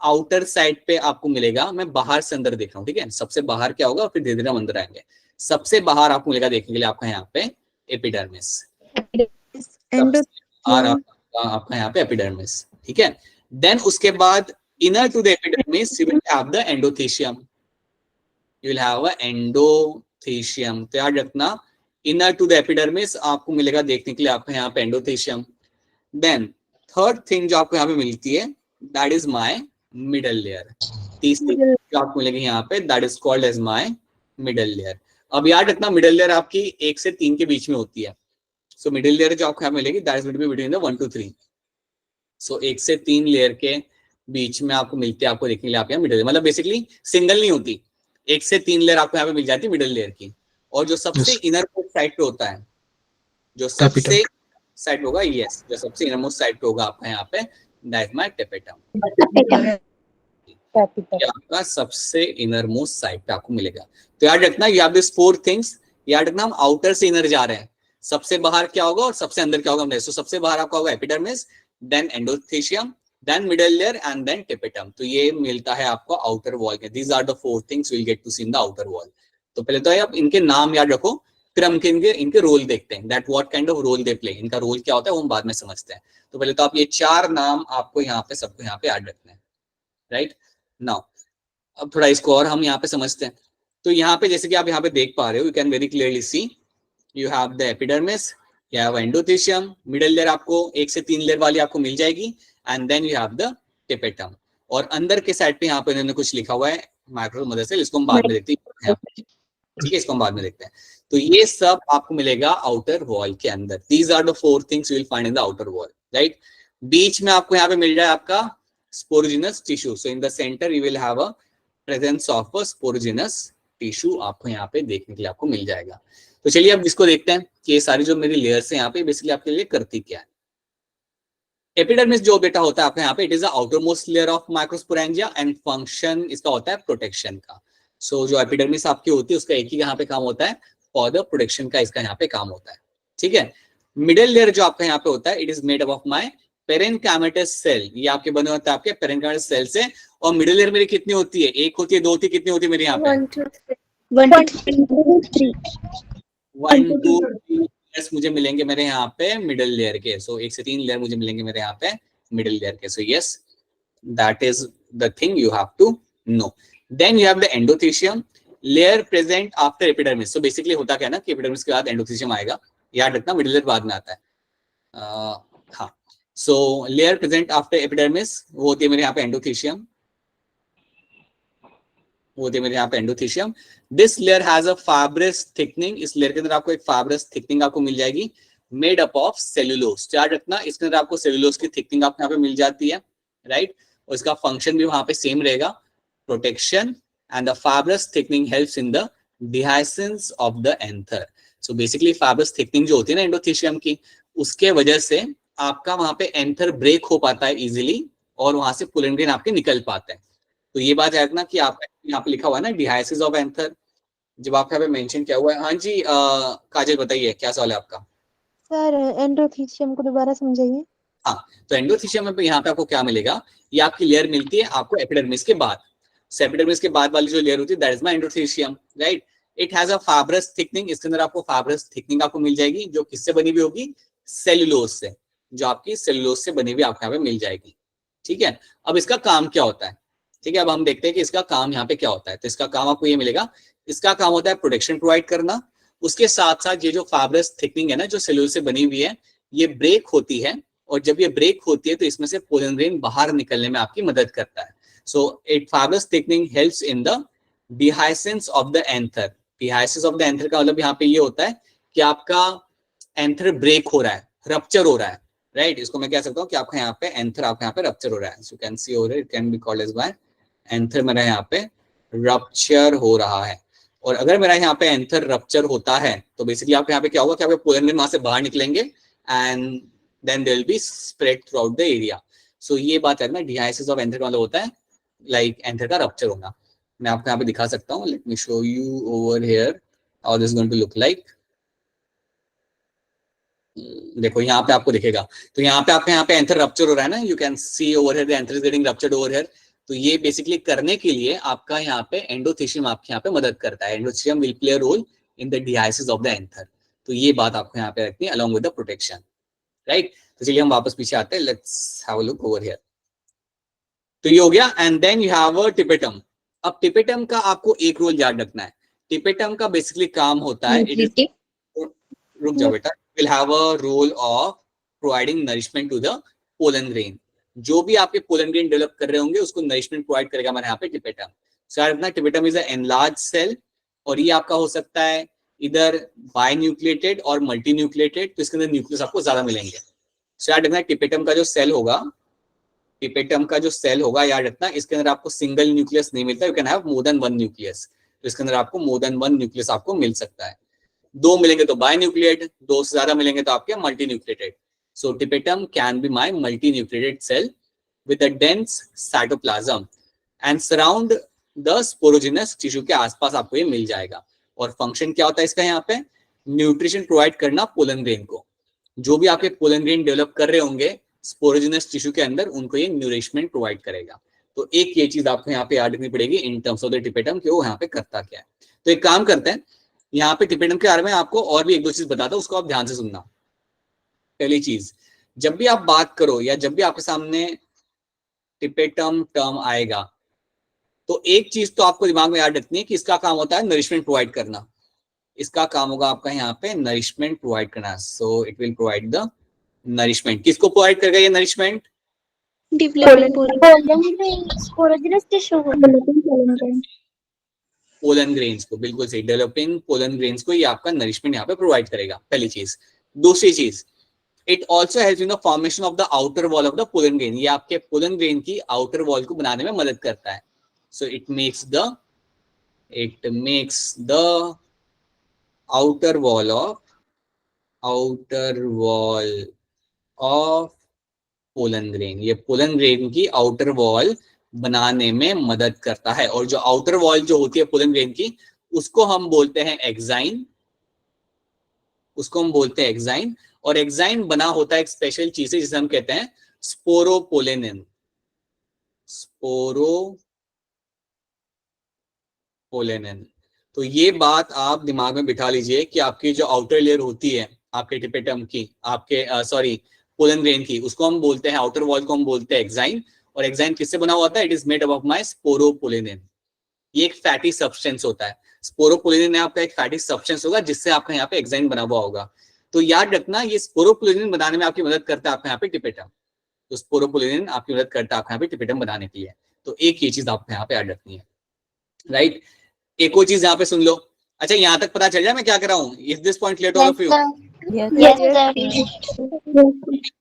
आउटर साइड पे आपको मिलेगा, मैं बाहर से अंदर देख रहा हूँ, ठीक है, सबसे बाहर क्या होगा, फिर धीरे धीरे हम अंदर आएंगे। सबसे बाहर आपको मिलेगा देखने के लिए आपका यहाँ पे एपिडर्मिस, आपका यहाँ पे एपिडर्मिस, ठीक है। देन उसके बाद inner to the epidermis you will have the endothecium, you will have a endothecium. तो याद रखना इनर टू द एपिडर्मिस आपको मिलेगा देखने के लिए आपको यहाँ पे एंडोथेशियम। देन थर्ड थिंग जो आपको यहाँ पे मिलती है that is my middle layer. तीसरी जो आपको मिलेगी यहाँ पे that is called as my middle layer. अब याद रखना मिडल लेयर आपकी 1 से 3 के बीच में होती है। सो मिडल लेयर जो आपको यहाँ मिलेगी that is going to be between the 1 to 3। सो 1 से 3 लेयर के बीच में आपको मिलती है, आपको देखने के लिए आप यहाँ मिडल लेयर, मतलब बेसिकली सिंगल नहीं होती, 1 से 3 लेयर आपको यहाँ पे मिल जाती है मिडल लेयर की। और जो सबसे इनर साइड पे होता है, जो सबसे साइड होगा, यस, जो सबसे इनर मोस्ट साइड पे होगा आपका यहाँ पे दैट माय टेपेटम, आपका सबसे इनर मोस्ट साइड पे आपको मिलेगा। तो याद रखना यू हैव दिस 4 थिंग्स। याद रखना हम आउटर से इनर जा रहे हैं, सबसे बाहर क्या होगा और सबसे अंदर क्या होगा। तो सबसे बाहर आपका होगा epidermis, then endothecium, then middle layer and then tapetum. तो ये मिलता है आपको आउटर वॉल के। These are the 4 things will get to see in the outer wall. तो पहले तो आप इनके नाम याद रखो, फिर हम इनके रोल देखते हैं, that what kind of role they play. इनका रोल क्या होता है वो हम बाद में समझते हैं। तो पहले तो आप ये 4 नाम आपको यहाँ पे सबको यहाँ पे याद रखना है, राइट नाउ। अब थोड़ा इसको और हम यहाँ पे समझते हैं। तो यहाँ पे जैसे कि आप यहाँ पे देख पा रहे हो, you can very clearly see you have the epidermis, you have endothecium, middle layer आपको 1 से 3 लेयर वाली आपको मिल जाएगी, and then you have the tapetum. और अंदर के साइड पे यहाँ पे इन्होंने कुछ लिखा हुआ है माइक्रो मदर सेल, इसको हम बाद में देखते हैं, ठीक है, इसको हम बाद में देखते हैं। तो ये सब आपको मिलेगा आउटर वॉल के अंदर। These are the 4 things you will find in the outer wall, right. बीच में आपको यहाँ पे मिल जाए आपका sporogenous tissue. So in the centre you will have a presence of a sporogenous tissue, आपको यहाँ पे देखने के लिए आपको मिल जाएगा। तो चलिए अब इसको देखते हैं कि ये सारी जो मेरी लेयर्स हैं यहाँ पे बेसिकली आपके लिए करती क्या है। एपिडर्मिस जो बेटा होता है आपके यहाँ पे, it is the outer most layer of microsporangia and function इसका होता है प्रोटेक्शन का। सो जो एपिडर्मिस आपकी होती है उसका एक ही यहाँ पे काम होता है, फॉर द प्रोटेक्शन का इसका यहाँ पे काम होता है, ठीक है। मिडिल लेयर जो आपका यहाँ पे होता है, it is made up of my parenchymatous cell. ये आपके बने होते हैं आपके पेरेन्काइमेटस सेल से। और मिडिल लेयर मेरी कितनी होती है, एक होती है, 2 होती है, कितनी होती है मेरी यहाँ पे
1 2 3
1 2 3 लेयर्स मुझे मिलेंगे मेरे यहाँ पे मिडिल लेयर के। सो 1 से 3 लेयर मुझे मिलेंगे मेरे यहाँ पे मिडिल लेयर के। So yes, that is the thing you have to know. Then you have the endothelium layer present after epidermis. So basically होता क्या है ना कि epidermis के बाद endothelium आएगा, याद रखना मिडिल लेयर बाद में आता है। हाँ, so layer present after epidermis वो होती है मेरे यहाँ पे endothelium, वो होती है मेरे यहाँ पे endothelium. This layer has a fibrous thickening. इस लेयर के अंदर आपको एक fibrous thickening आपको मिल जाएगी made up of cellulose. याद रखना इसके अंदर आपको cellulose की thickening आपको यहाँ पे मिल जाती है, राइट। और इसका फंक्शन भी वहां पे सेम रहेगा, protection, and the fibrous thickening helps in the dehiscence of the anther. So basically fibrous thickening जो होती है ना एंडोथेशियम की, उसके वजह से आपका वहां पे एंथर ब्रेक हो पाता है इजीली, और वहां से पोलन ग्रेन आपके निकल पाते हैं। तो ये बात याद रखना कि आपका यहाँ पे लिखा हुआ है ना डिहाइसिस ऑफ एंथर, जब आपके यहाँ पे मेंशन किया हुआ है। हाँ जी काजल बताइए क्या सवाल है आपका।
सर एंडोथेशियम को दोबारा समझाइए।
हाँ, तो एंडोथेशियम में यहाँ पे आपको क्या मिलेगा, ये आपकी लेयर मिलती है आपको एपिडर्मिस के बाद। एपिडर्मिस के बाद वाली जो लेयर होती है that is my endothecium, right. It has a fibrous thickening, इसके अंदर आपको फाइब्रस थिकनिंग आपको मिल जाएगी जो किससे बनी हुई होगी, सेल्यूलोज से, जो आपकी सेल्यूलोज से बनी हुई आपको यहाँ पे मिल जाएगी, ठीक है। अब इसका काम क्या होता है, ठीक है, अब हम देखते हैं कि इसका काम यहाँ पे क्या होता है। तो इसका काम आपको ये मिलेगा, इसका काम होता है प्रोटेक्शन प्रोवाइड करना। उसके साथ साथ ये जो फाइब्रस थिकनिंग है ना जो सेल्यूलोज से बनी हुई है, ये ब्रेक होती है, और जब ये ब्रेक होती है तो इसमें से पोलन ग्रेन बाहर निकलने में आपकी मदद करता है। So it fibrous thickening helps in the dehiscence of the anther. Dehiscence of the anther का मतलब यहाँ पे ये होता है कि आपका एंथर ब्रेक हो रहा है, रप्चर हो रहा है, राइट। इसको मैं कह सकता हूँ कि आपका यहाँ पे एंथर आपका यहाँ पे रप्चर हो रहा है। So you can see over it can be called as by anther मेरा यहाँ पे रप्चर हो रहा है। और अगर मेरा यहाँ पे एंथर रप्चर होता है तो बेसिकली आपके यहाँ पे क्या होगा कि आपके पोलन ग्रेन वहां से बाहर निकलेंगे and then they will be spread throughout the area. So ये बात है ना डिहाइसिस ऑफ एंथर का मतलब होता है लाइक एंथर का रप्चर होना। मैं आपको यहाँ पे दिखा सकता हूँ, let me show you over here how this going to look like. देखो यहाँ पे आपको दिखेगा, तो यहाँ पे आपके यहाँ पे एंथर रप्चर हो रहा है ना, you can see over here the anther is getting ruptured over here. तो ये बेसिकली करने के लिए आपका यहाँ पे एंडोथेशियम आपके यहाँ पे मदद करता है। Endothecium will play a role in the dehiscence of the anther. तो ये बात आपको यहाँ पे रखनी है along with the protection, right. तो चलिए हम वापस पीछे आते हैं, let's have a look over here. तो ये हो गया, and then you have a tapetum. अब टिपेटम का आपको एक रोल याद रखना है। टिपेटम का बेसिकली काम होता है, इट इज रुक जाओ बेटा, will have a role of providing nourishment to the pollen grain. जो भी आपके पोलन ग्रेन डेवलप कर रहे होंगे उसको नरिशमेंट प्रोवाइड करेगा हमारे यहाँ पे टिपेटम। सो याद रखना टिपेटम इज अ एनलार्ज सेल, और ये आपका हो सकता है इधर बायन्यूक्लिएटेड और मल्टी न्यूक्लिएटेड, तो इसके अंदर न्यूक्लियस आपको ज्यादा मिलेंगे। सो याद रखना टिपेटम का जो सेल होगा, टिपेटम का जो सेल होगा, याद रखना इसके अंदर आपको सिंगल न्यूक्लियस नहीं मिलता, you can have more than one nucleus. तो इसके अंदर आपको मोर देन वन न्यूक्लियस आपको मिल सकता है। दो मिलेंगे तो बायन्यूक्लिएट, दो से ज्यादा मिलेंगे तो आपके multinucleated. So tapetum can be my multinucleated cell with a dense cytoplasm and surround the sporogenous tissue के आसपास आपको ये मिल जाएगा। और फंक्शन क्या होता है इसका यहाँ पे, न्यूट्रिशन प्रोवाइड करना पोलन ग्रेन को। जो भी आपके पोलन ग्रेन डेवलप कर रहे होंगे स्पोरोजिनस टिश्यू के अंदर, उनको ये न्यूरिशमेंट प्रोवाइड करेगा। तो एक ये चीज आपको यहाँ पे याद रखनी पड़ेगी इन टर्म्स ऑफ द टिपेटम कि वो यहाँ पे करता क्या है। तो एक काम करते हैं, यहाँ पे टिपेटम के बारे में आपको और भी एक दो चीज बताता हूँ, उसको आप ध्यान से सुनना। पहली चीज, जब भी आप बात करो या जब भी आपके सामने टिपेटम टर्म आएगा, तो एक चीज तो आपको दिमाग में याद रखनी है कि इसका काम होता है नरिशमेंट प्रोवाइड करना। इसका काम होगा आपका यहाँ पे नरिशमेंट प्रोवाइड करना। सो it will provide the nourishment. किसको प्रोवाइड करेगा ये नरिशमेंट? पोलन ग्रेन्स को, बिल्कुल सही, डेवलपिंग पोलन ग्रेन्स को ये आपका नरिशमेंट यहाँ पे प्रोवाइड करेगा, पहली चीज। दूसरी चीज, it also helps in the formation of the outer wall of the pollen grain. ये आपके पोलन ग्रेन की आउटर वॉल को बनाने में मदद करता है। So it makes the outer wall of pollen grain. ये पोलन ग्रेन की आउटर वॉल बनाने में मदद करता है। और जो आउटर वॉल जो होती है पोलन ग्रेन की, उसको हम बोलते हैं एक्साइन, और एक्साइन बना होता है एक स्पेशल चीज से जिसे हम कहते हैं स्पोरोपोलेनिन। तो ये बात आप दिमाग में बिठा लीजिए कि आपकी जो आउटर लेयर होती है आपके टिपेटम की, आपके पोलन ग्रेन की, उसको हम बोलते हैं, आउटर वॉल को हम बोलते हैं एक्साइन। और एक्साइन किससे बना हुआ होता है? It is made up of my sporopollenin. ये एक फैटी सब्सटेंस होता है। स्पोरोपोलेनिन आपका एक फैटी सब्सटेंस होगा जिससे आपका यहाँ पे एक्साइन बना हुआ होगा। तो याद रखना ये स्पोरोपोलेनिन बनाने में आपकी मदद करता है आपका यहाँ पे टिपेटम। तो स्पोरोपोलेनिन आपकी मदद करता है आपका यहाँ पे टिपेटम बनाने के लिए। तो एक ये चीज आपको यहाँ पे याद रखनी है, राइट। एक और चीज यहाँ पे सुन लो। अच्छा, यहाँ तक पता चल जाए मैं क्या कर रहा हूँ? Is this point clear to all of you?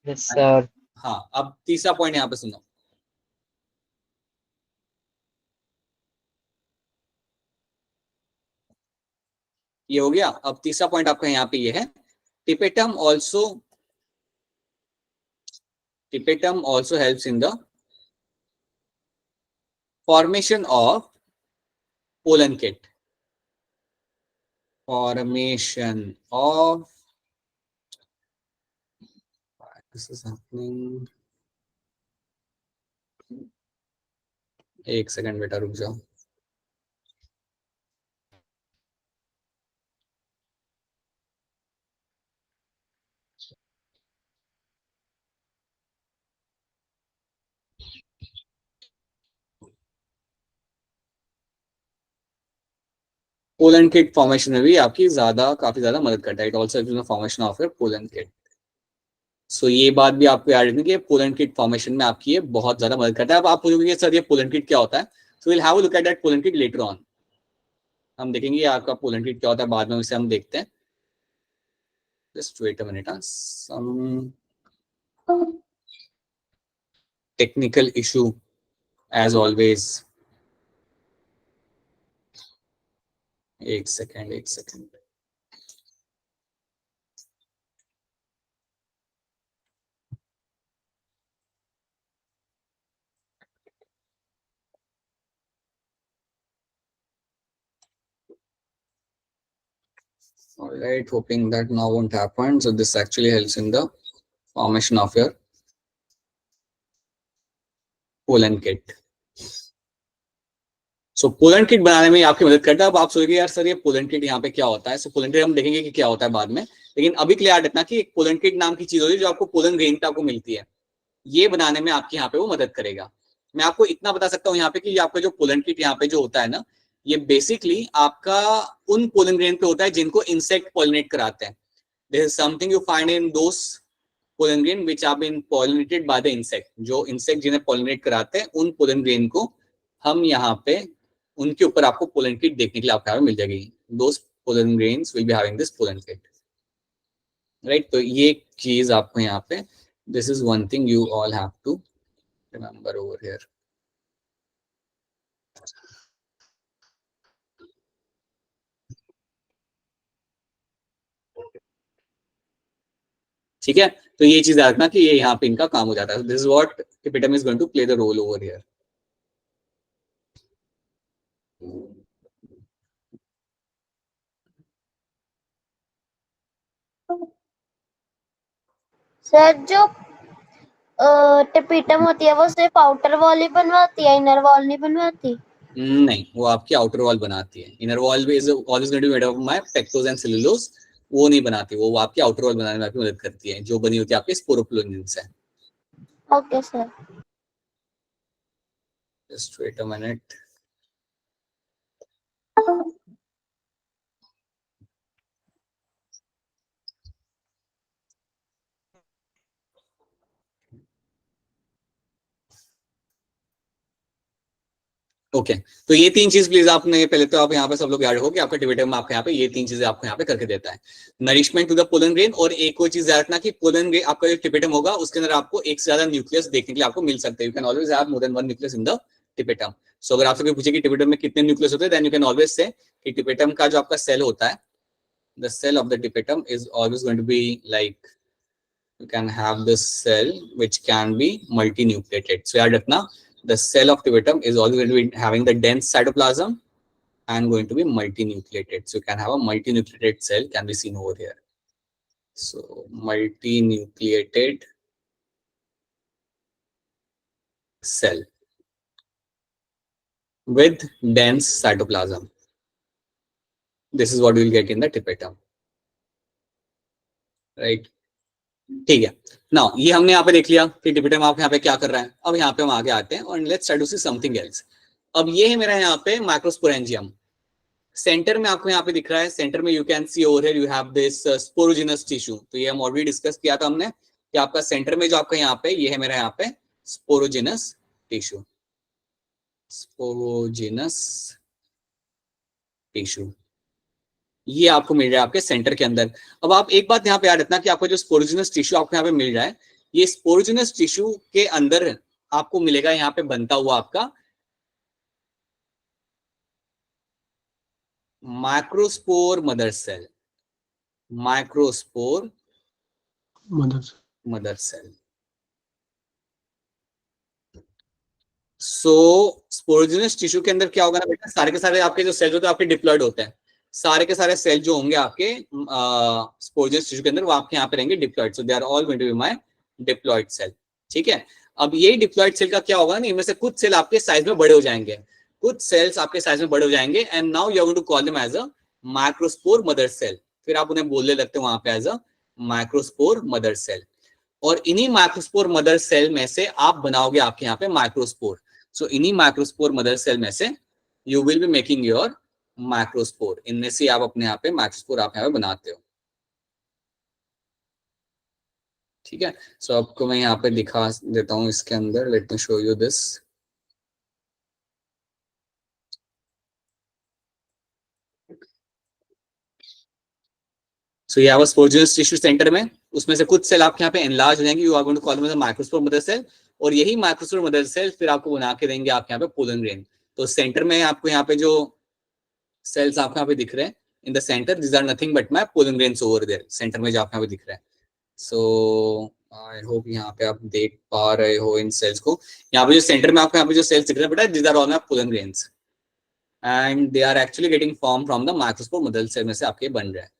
Yes sir.
हाँ, अब तीसरा पॉइंट यहाँ पे सुनो। ये हो गया। अब तीसरा पॉइंट आपका यहाँ पे ये है, tapetum also helps in the formation of pollen kit. This is happening. एक सेकंड बेटा, रुक जाओ। पोलन किट फॉर्मेशन में भी आपकी काफी ज्यादा मदद करता है। It also helps in the formation of your pollen kit. So ये बात भी आपको याद रखनी है कि पोलन किट फॉर्मेशन में आपकी ये बहुत ज्यादा मदद करता है। अब आप पूछोगे सर ये पोलन किट क्या होता है? So will have a look at that pollen kit later on. हम देखेंगे आपका पोलन किट क्या होता है, बाद में इसे हम देखते हैं। Just wait a minute, some technical issue as always. एक second. All right, hoping that now won't happen. So this actually helps in the formation of your pollen kit. So pollen kit बनाने में आपकी मदद करता है। अब आप सोचेंगे यार सर ये pollen kit यहाँ पे क्या होता है? So pollen kit हम देखेंगे कि क्या होता है बाद में, लेकिन अभी क्लियर रखना कि एक pollen kit नाम की चीज होती है जो आपको pollen grain को मिलती है। ये बनाने में आपकी यहाँ पे वो मदद करेगा। मैं आपको इतना बता सकता हूँ यहाँ पे कि आपका जो pollen kit यहाँ पे जो होता है ना, ये बेसिकली आपका उन पोलन ग्रेन पे होता है जिनको इंसेक्ट पॉलिनेट कराते हैं। This is something you find in those pollen grain which have been pollinated by the insect. जो insect जिन्हें pollinate कराते हैं उन pollen grain को हम यहाँ पे उनके ऊपर आपको pollen kit देखने के लिए आपको यहाँ पे मिल जाएगी. Those pollen grains will be having this pollen kit. Right? तो ये चीज आपको यहाँ पे this is one thing you all have to remember over here. ठीक है, तो ये चीज रखना कि ये यहाँ पे इनका काम हो जाता है. This is what tapetum is going to play the role over here.
Sir जो टिपिटम होती है वो सिर्फ आउटर वॉल ही बनवाती है, इनर वॉल नहीं बनवाती?
नहीं, वो आपकी आउटर वॉल बनाती है. Inner wall is always going to be made of my pectose and cellulose. वो नहीं बनाती, वो आपकी आउटर वॉल बनाने में आपकी मदद करती है, जो बनी होती है आपके स्पोरोप्लोनिन से.
Okay sir.
Just wait a minute. Okay, तो ये तीन चीज प्लीज आपने पहले तो आप यहाँ पे सब लोग याद रखो कि आपका टिबेटम आपको यहाँ पे ये तीन चीजें आपको यहाँ पे करके देता है. Nourishment to the pollen grain. और एक और चीज याद रखना कि पोलन ग्रेन आपका जो टिबेटम होगा उसके अंदर आपको एक से ज्यादा न्यूक्लियस देखने के लिए आपको मिल सकते हैं. You can always have more than one nucleus in the tapetum. So अगर आपसे कोई पूछे कि टिबेटम में कितने न्यूक्लियस होते हैं, then you can always say कि टिबेटम का जो आपका सेल होता है, the cell of the tapetum is always going to be like you can have this cell which can be multinucleated. So याद रखना, the cell of tibetum is always going to be having the dense cytoplasm and going to be multinucleated. So you can have a multinucleated cell can be seen over here. So multinucleated cell with dense cytoplasm. This is what we will get in the tibetum. Right? ठीक है. Now ये हमने यहाँ पे देख लिया कि टिपिटम आपके यहाँ पे क्या कर रहा है. अब यहाँ पे हम आगे आते हैं और let's try to see something else. अब ये है मेरा यहाँ पे माइक्रोस्पोरेंजियम. सेंटर में आपको यहाँ पे दिख रहा है, सेंटर में you can see over here you have this sporogenous tissue. तो ये हम ऑलरेडी डिस्कस किया था हमने कि आपका सेंटर में जो आपका यहाँ पे ये है मेरा यहाँ पे स्पोरोजिनस टिश्यू. स्पोरोजिनस टिश्यू ये आपको मिल रहा है आपके सेंटर के अंदर. अब आप एक बात यहाँ पे याद रखना कि आपको जो स्पोरोजिनस टिश्यू आपको यहाँ पे मिल रहा है, ये स्पोरोजिनस टिश्यू के अंदर आपको मिलेगा यहाँ पे बनता हुआ आपका microspore mother cell. Microspore mother cell. So sporogenous tissue के अंदर क्या होगा ना बेटा, सारे के सारे आपके जो सेल होते हैं आपके डिप्लॉयड होते हैं. सारे के सारे सेल जो होंगे आपके स्पोरोजिनस टिश्यू के अंदर वो आपके यहाँ पे रहेंगे diploid. So they are all going to be my diploid cell. ठीक है. अब ये डिप्लॉयड सेल का क्या होगा ना, इनमें से कुछ सेल आपके साइज में बड़े हो जाएंगे, कुछ सेल्स आपके साइज में बड़े हो जाएंगे. And now you are going to call them as a microspore mother cell. फिर आप उन्हें बोलने लगते हैं वहां पे as a microspore mother cell. और इन्हीं माइक्रोस्पोर मदर सेल में से आप बनाओगे आपके यहाँ पे माइक्रोस्पोर. सो इन्हीं माइक्रोस्पोर मदर सेल में से you will be making your microspore. इनमें से आप अपने यहाँ पे माइक्रोस्पोर आप यहाँ पे बनाते हो. ठीक है. सो आपको मैं यहाँ पे दिखा देता हूँ इसके अंदर. Let me show you this. So ये आपका स्पोरोजिनस टिश्यू सेंटर में, उसमें से कुछ सेल आपके यहाँ पे एनलार्ज हो जाएंगे. You are going to call them microspore mother cell. और यही माइक्रोस्पोर मदर सेल फिर आपको बना के देंगे आपके यहाँ पे पोलन ग्रेन. तो सेंटर में आपको यहाँ पे जो सेल्स आपको यहाँ पे दिख रहे हैं in the center, this are nothing but my pollen grains over there. Center में जो आपको यहाँ पे दिख रहा है. सो आई होप यहाँ पे आप देख पा रहे हो इन सेल्स को. यहाँ पे जो सेंटर में आपको यहाँ पे जो सेल्स दिख रहे हैं बेटा, this are all my pollen grains and they are actually getting form from the microspore mother cell में से आपके बन रहे हैं.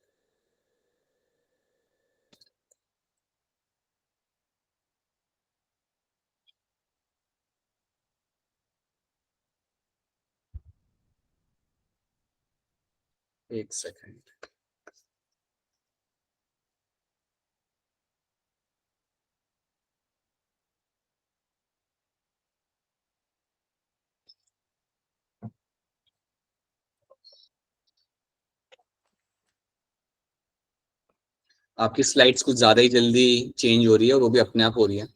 एक सेकंड. आपकी स्लाइड्स कुछ ज्यादा ही जल्दी चेंज हो रही है और वो भी अपने आप हो रही है.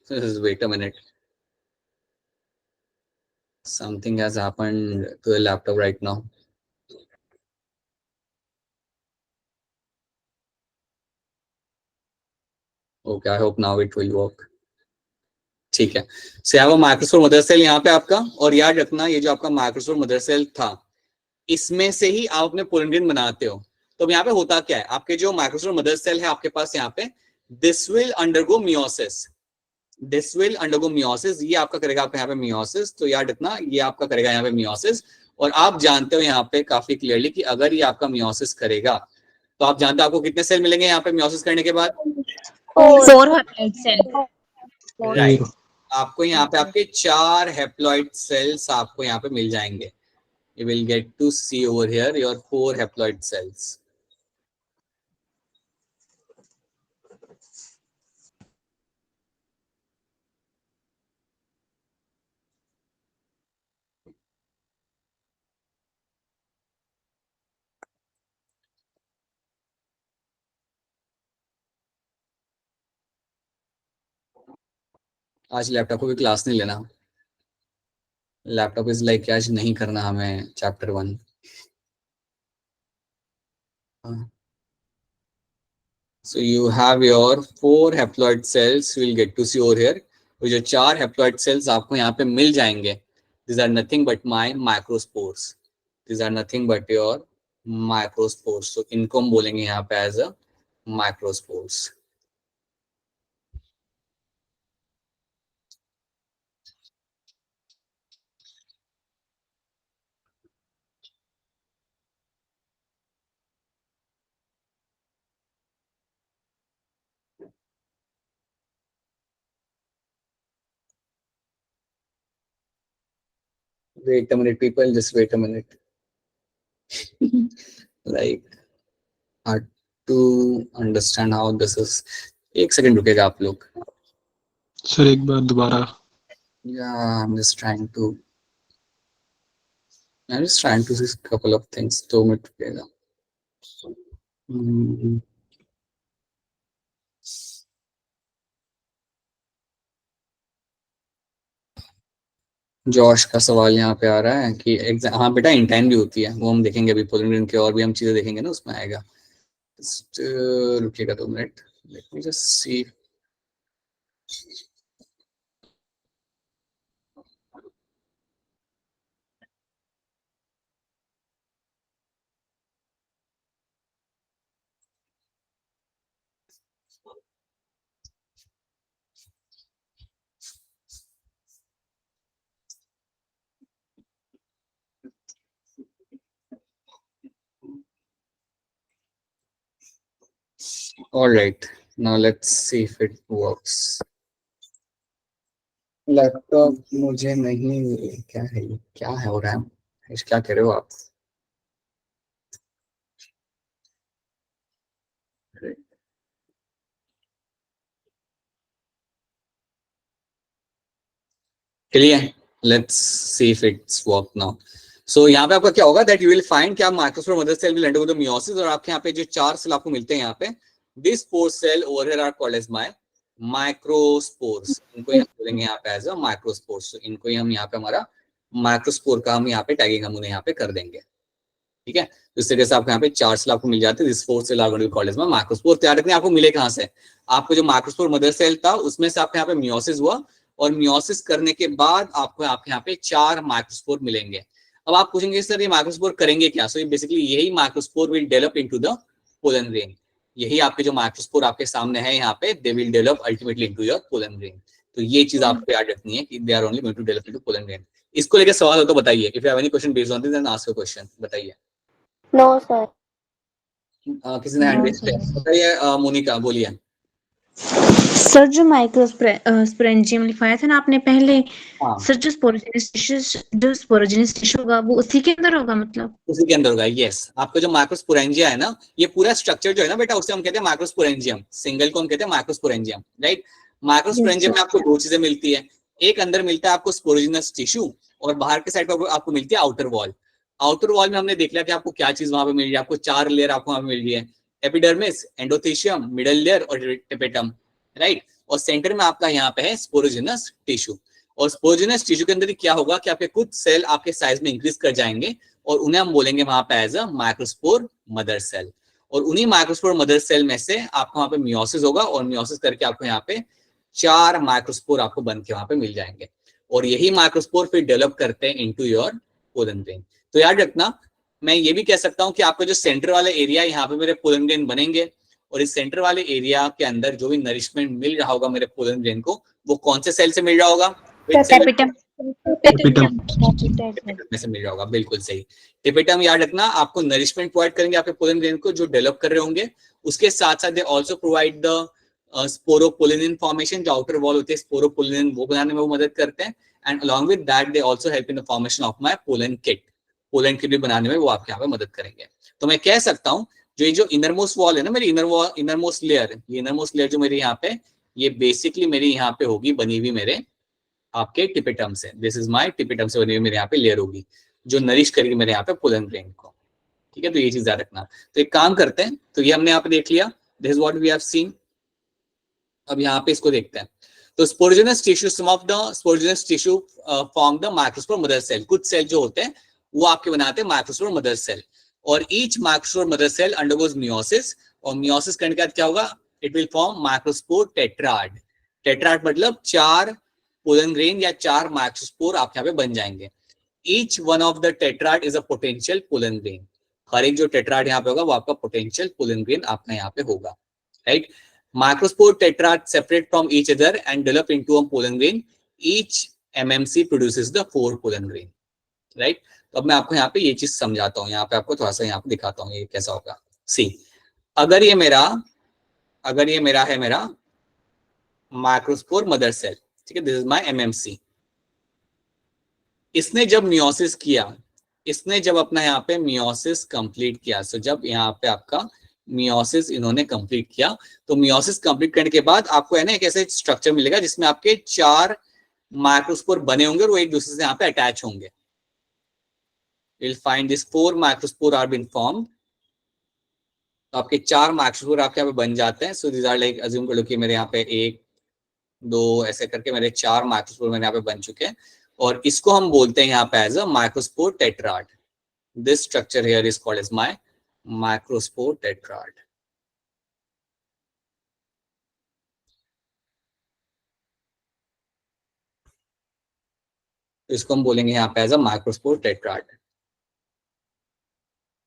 Wait a minute. Something has happened to the laptop right now. Okay, I hope now it will work. ठीक है. So यहाँ वो माइक्रोसॉफ्ट मदर सेल यहाँ पे आपका, और याद रखना ये जो आपका माइक्रोसॉफ्ट मदर सेल था इसमें से ही आप अपने पोलिन बनाते हो. तो यहाँ पे होता क्या है, आपके जो माइक्रोसॉफ्ट मदर सेल है आपके पास यहाँ पे, this will undergo meiosis. This will undergo meiosis. ये आपका करेगा आप यहाँ पे मियोसिस. तो याद रखना ये आपका करेगा यहाँ पे मियोसिस. और आप जानते हो यहाँ पे काफी क्लियरली कि अगर ये आपका मियोसिस करेगा तो आप जानते हो आपको कितने सेल मिलेंगे यहाँ पे मियोसिस करने के बाद.
4 haploid cell.
राइट. आपको यहाँ पे आपके 4 हैप्लॉइड सेल्स आपको यहाँ पे मिल जाएंगे. You will get to see over here your 4 haploid cells. आज लैपटॉप को भी क्लास नहीं लेना. लैपटॉप इज लाइक आज नहीं करना हमें chapter 1. So you have your 4 haploid cells. You will get to see over here. तो जो 4 haploid cells आपको यहाँ पे मिल जाएंगे, these are nothing but my microspores. These are nothing but your microspores. So इनको हम बोलेंगे यहाँ पे as a microspores. Wait a minute, people. Just wait a minute. Like, hard to understand how this is. एक second रुकेगा आप लोग.
Sir एक बार दोबारा.
Yeah, I'm just trying to see a couple of things. 2 minute रुकेगा. Josh का सवाल यहाँ पे आ रहा है कि एग्जाम, हाँ बेटा इंटाइन भी होती है, वो हम देखेंगे अभी पोलिन के और भी हम चीजें देखेंगे ना उसमें आएगा. रुकिएगा 2 minute. Let me just see. All right, now let's see if it works. Laptop मुझे नहीं, क्या है क्या है हो रहा है, क्या कह रहे हो आप. Clear. Let's see if it's work now. So यहाँ पे आपका क्या होगा, दैट यू विल फाइंड कि आप microspore mother cell will undergo the meiosis, और आपके यहाँ पे जो 4 सेल आपको मिलते हैं यहाँ पे, this 4 cell over here are called as my microspores. इनको हम बोलेंगे यहाँ पे एज अ माइक्रोस्पोर्स. इनको ही हम यहाँ पे हमारा माइक्रोस्पोर का हम यहाँ पे टैगिंग हम उन्हें यहाँ पे कर देंगे. ठीक है. तो इस तरीके से आपको यहाँ पे 4 सेल आपको मिल जाते हैं. This 4 cell are going to be called as my microspore. तैयार रखने आपको मिले कहाँ से, आपको जो माइक्रोस्पोर मदर सेल था उसमें से आपके यहाँ पे मियोसिस हुआ, और मियोसिस करने के बाद आपको आपके यहाँ पे 4 माइक्रोस्पोर मिलेंगे. अब आप पूछेंगे सर ये माइक्रोस्पोर करेंगे क्या. सो बेसिकली यही microspore will develop into the pollen grain. यही आपके जो माइक्रोस्पोर आपके सामने है यहाँ पे, they will develop ultimately into your pollen grain. तो ये चीज आपको याद रखनी है कि they are only going to develop into pollen grain. इसको लेकर सवाल हो तो बताइए. If you have any question based on this then ask your question. बताइए.
No, sir.
किसी ने हैंड रेज किया. बताइए मोनिका, बोलिए.
सर जो माइक्रोस्पोरेंजियम लिखवाया था ना आपने पहले,
हाँ,
सर जो स्पोरोजेनिस टिश्यू होगा वो उसी के अंदर होगा, मतलब
उसी के अंदर होगा. यस, आपका जो माइक्रोस्पोरेंजिया है ना, ये पूरा स्ट्रक्चर जो है ना बेटा, उसे हम कहते हैं माइक्रोस्पोरेंजियम. सिंगल को हम कहते हैं माइक्रोस्पोरेंजियम. राइट. माइक्रोस्पोरेंजियम में आपको 2 चीजें मिलती है. एक अंदर मिलता है आपको स्पोरोजिनस टिश्यू, और बाहर के साइड पर आपको मिलती है आउटर वॉल. आउटर वॉल में हमने देख लिया कि आपको क्या चीज वहां पे मिल रही है. आपको 4 लेयर आपको वहां पे मिल रही है. एपिडर्मिस, एंडोथेशियम, मिडल लेयर और टिपेटम, राइट। और सेंटर में आपका यहाँ पे है स्पोरोजिनस टिश्यू। और स्पोरोजिनस टिश्यू के अंदर क्या होगा कि आपके कुछ सेल आपके साइज में इंक्रीज कर जाएंगे और उन्हें हम बोलेंगे वहां पे as a microspore mother cell. और उन्हीं माइक्रोस्पोर मदर सेल में से आपको वहां पे मियोसिस होगा और मियोसिस करके आपको यहाँ पे 4 माइक्रोस्पोर आपको बन के वहां पे मिल जाएंगे। और यही माइक्रोस्पोर फिर डेवलप करते हैं इनटू योर पोलन ग्रेन। तो याद रखना, मैं ये भी कह सकता हूँ कि आपका जो सेंटर वाला एरिया यहाँ पे मेरे पोलन ग्रेन बनेंगे और इस सेंटर वाले एरिया के अंदर जो भी नरिशमेंट मिल रहा होगा मेरे पोलन ग्रेन को, वो कौन से सेल से मिल रहा होगा?
टिपेटम
में से मिल रहा होगा, बिल्कुल सही। टिपेटम याद रखना, आपको नरिशमेंट प्रोवाइड करेंगे आपके पोलन ग्रेन को जो डेवलप कर रहे होंगे। उसके साथ साथ they also provide the sporopollenin formation, जो आउटर वॉल होते हैं स्पोरोपोलिनिन, वो बनाने में वो मदद करते हैं। And along with that they also help in the formation of my pollen kit. Pollen kit भी बनाने में वो आपके यहाँ पे मदद करेंगे। तो मैं कह सकता हूँ जो इनरमोस्ट वॉल है ना मेरी, इनरमोस्ट लेयर, ये इनरमोस्ट लेयर जो मेरी यहाँ पे, ये बेसिकली मेरी यहाँ पे होगी बनी हुई मेरे आपके टिपेटम से। दिस इज माय टिपेटम से बनी हुई मेरे यहाँ पे लेयर होगी जो नरिश करेगी मेरे यहाँ पे पोलन ग्रेन को। ठीक है, तो ये चीज याद रखना। तो एक काम करते हैं, तो ये हमने यहाँ पे देख लिया, this is what we have seen. अब यहाँ पे इसको देखते हैं। तो sporogenous tissue, some of the sporogenous tissue form the microspore mother cell. कुछ सेल जो होते हैं वो आपके बनाते हैं माइक्रोस्पोर मदर सेल। और each microspore mother cell undergoes meiosis, और मियोसिस करने के बाद क्या होगा? It will form microspore tetrad. Tetrad मतलब 4 पोलन ग्रेन या 4 माइक्रोस्पोर आपके यहाँ पे बन जाएंगे। Each one of the tetrad is a potential pollen grain. हर एक जो टेट्राड यहाँ पे होगा वो आपका पोटेंशियल पोलन ग्रेन आपका यहाँ पे होगा, right. Microspore tetrad separate from each other and develop into a pollen grain. Each MMC produces the 4 pollen grain, right? तो अब मैं आपको यहाँ पे ये चीज समझाता हूँ, यहाँ पे आपको थोड़ा सा यहाँ पे दिखाता हूँ ये कैसा होगा। सी, अगर ये मेरा है मेरा माइक्रोस्पोर मदर सेल, ठीक है, दिस इज माय MMC। इसने जब मियोसिस किया, इसने जब अपना यहाँ पे मियोसिस कंप्लीट किया, सो जब यहाँ पे आपका मियोसिस इन्होंने कंप्लीट किया, तो मियोसिस कंप्लीट करने के बाद आपको है ना एक ऐसे स्ट्रक्चर मिलेगा जिसमें आपके 4 माइक्रोस्पोर बने होंगे और वो एक दूसरे से यहाँ पे अटैच होंगे। You'll find this 4 microspore are been formed. तो आपके 4 माइक्रोस्पोर आपके यहाँ पे बन जाते हैं। So these are like, assume कर लो कि मेरे यहाँ पे 1 2 ऐसे करके मेरे 4 माइक्रोस्पोर मेरे यहाँ पे बन चुके हैं और इसको हम बोलते हैं यहाँ पे as a microspore tetrad. This structure here is called as my microspore tetrad. तो इसको हम बोलेंगे यहाँ पे एज अ माइक्रोस्पोर टेट्राड।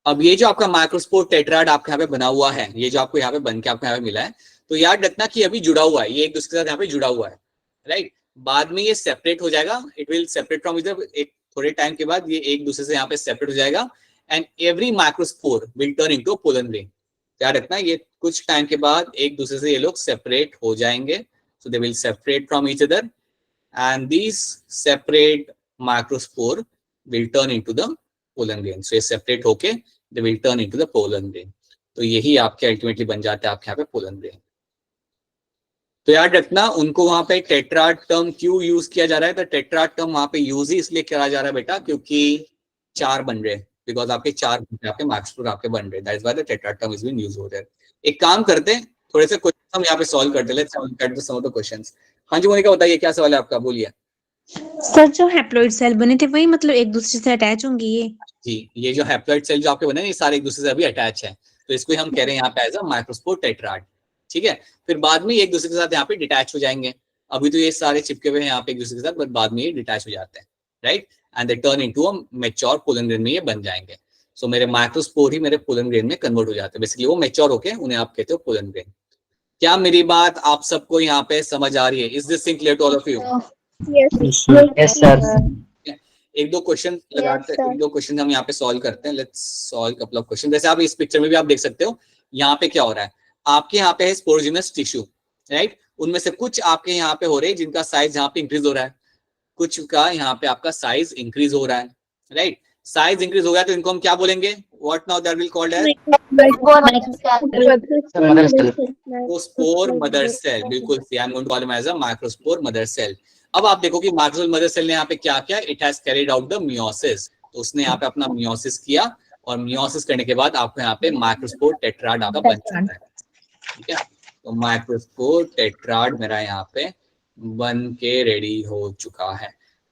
अब ये जो आपका माइक्रोस्पोर टेट्राड आपके यहाँ पे बना हुआ है, ये जो आपको यहाँ पे बन के आपको यहाँ पे मिला है, तो याद रखना कि अभी जुड़ा हुआ है, ये एक दूसरे के साथ यहाँ पे जुड़ा हुआ है, राइट। बाद में ये सेपरेट हो जाएगा, इट विल सेपरेट फ्रॉम इधर, एक थोड़े टाइम के बाद ये एक दूसरे से यहाँ पे सेपरेट हो जाएगा and every microspore will turn into pollen grain. याद रखना ये कुछ टाइम के बाद एक दूसरे से ये लोग सेपरेट हो जाएंगे, so they will separate from each other and these separate microspore will turn into the pollen grain. So ये सेपरेट होके they will turn into the pollen grain. तो यही आपके अल्टीमेटली बन जाते हैं आपके यहाँ पे पोलन ग्रेन। तो याद रखना उनको वहां पे टेट्राड टर्म क्यों यूज किया जा रहा है? तो टेट्राड टर्म वहां पे यूज ही इसलिए किया जा रहा है बेटा क्योंकि 4 बन रहे हैं, बिकॉज आपके 4 आपके माइक्रोस्पोर आपके बन रहे हैं, that is why the tetrad term is been used over there. एक काम करते हैं, थोड़े से क्वेश्चन हम यहाँ पे सॉल्व करते हैं, let's get some of the questions. हाँ जी मोनिका बताइए क्या सवाल है आपका, बोलिए।
सर जो हैप्लॉइड सेल बने थे वही मतलब एक दूसरे से अटैच होंगे ये?
जी, ये जो हैप्लॉइड सेल जो आपके बने ये सारे एक दूसरे से अभी अटैच है, तो इसको हम कह रहे हैं यहाँ पे एज अ माइक्रोस्पोर टेट्राड, ठीक है। फिर बाद में एक दूसरे के साथ यहाँ पे डिटैच हो जाएंगे, अभी तो ये सारे चिपके हुए हैं यहाँ पे एक दूसरे के साथ, बट बाद में ये डिटैच हो जाते हैं, right, and they turn into a mature pollen grain में ये बन जाएंगे। सो मेरे माइक्रोस्पोर ही मेरे पोलन ग्रेन में कन्वर्ट हो जाते हैं, बेसिकली वो मैच्योर होके उन्हें आप कहते हो पोलन ग्रेन। क्या मेरी बात आप सबको यहाँ पे समझ आ रही है? Is this thing clear to all of you?
Yes sir.
एक दो क्वेश्चन लगाते हैं, एक दो क्वेश्चन हम यहाँ पे सॉल्व करते हैं। Let's solve couple of question. जैसे आप इस पिक्चर में भी आप देख सकते हो यहाँ पे क्या हो रहा है, आपके यहाँ पे है स्पोरोजिनस टिश्यू, राइट। उनमें से कुछ आपके यहाँ पे हो रहे हैं जिनका साइज यहाँ पे इंक्रीज हो रहा है, कुछ का यहाँ पे आपका साइज इंक्रीज हो रहा है, राइट। साइज इंक्रीज हो गया तो इनको हम क्या बोलेंगे? What now that will called as microspore mother cell. बिल्कुल, I am going to call him as a microspore mother cell. अब आप देखो कि माइक्रोस्पोर मदर सेल ने यहाँ पे क्या किया, it has carried out the meiosis. तो उसने यहाँ पे अपना मियोसिस किया और मियोसिस करने के बाद आपको यहाँ पे माइक्रोस्पोर टेट्राड आपका बन चुका है। ठीक है, तो माइक्रोस्पोर टेट्राड मेरा यहाँ पे बन के रेडी हो चुका है।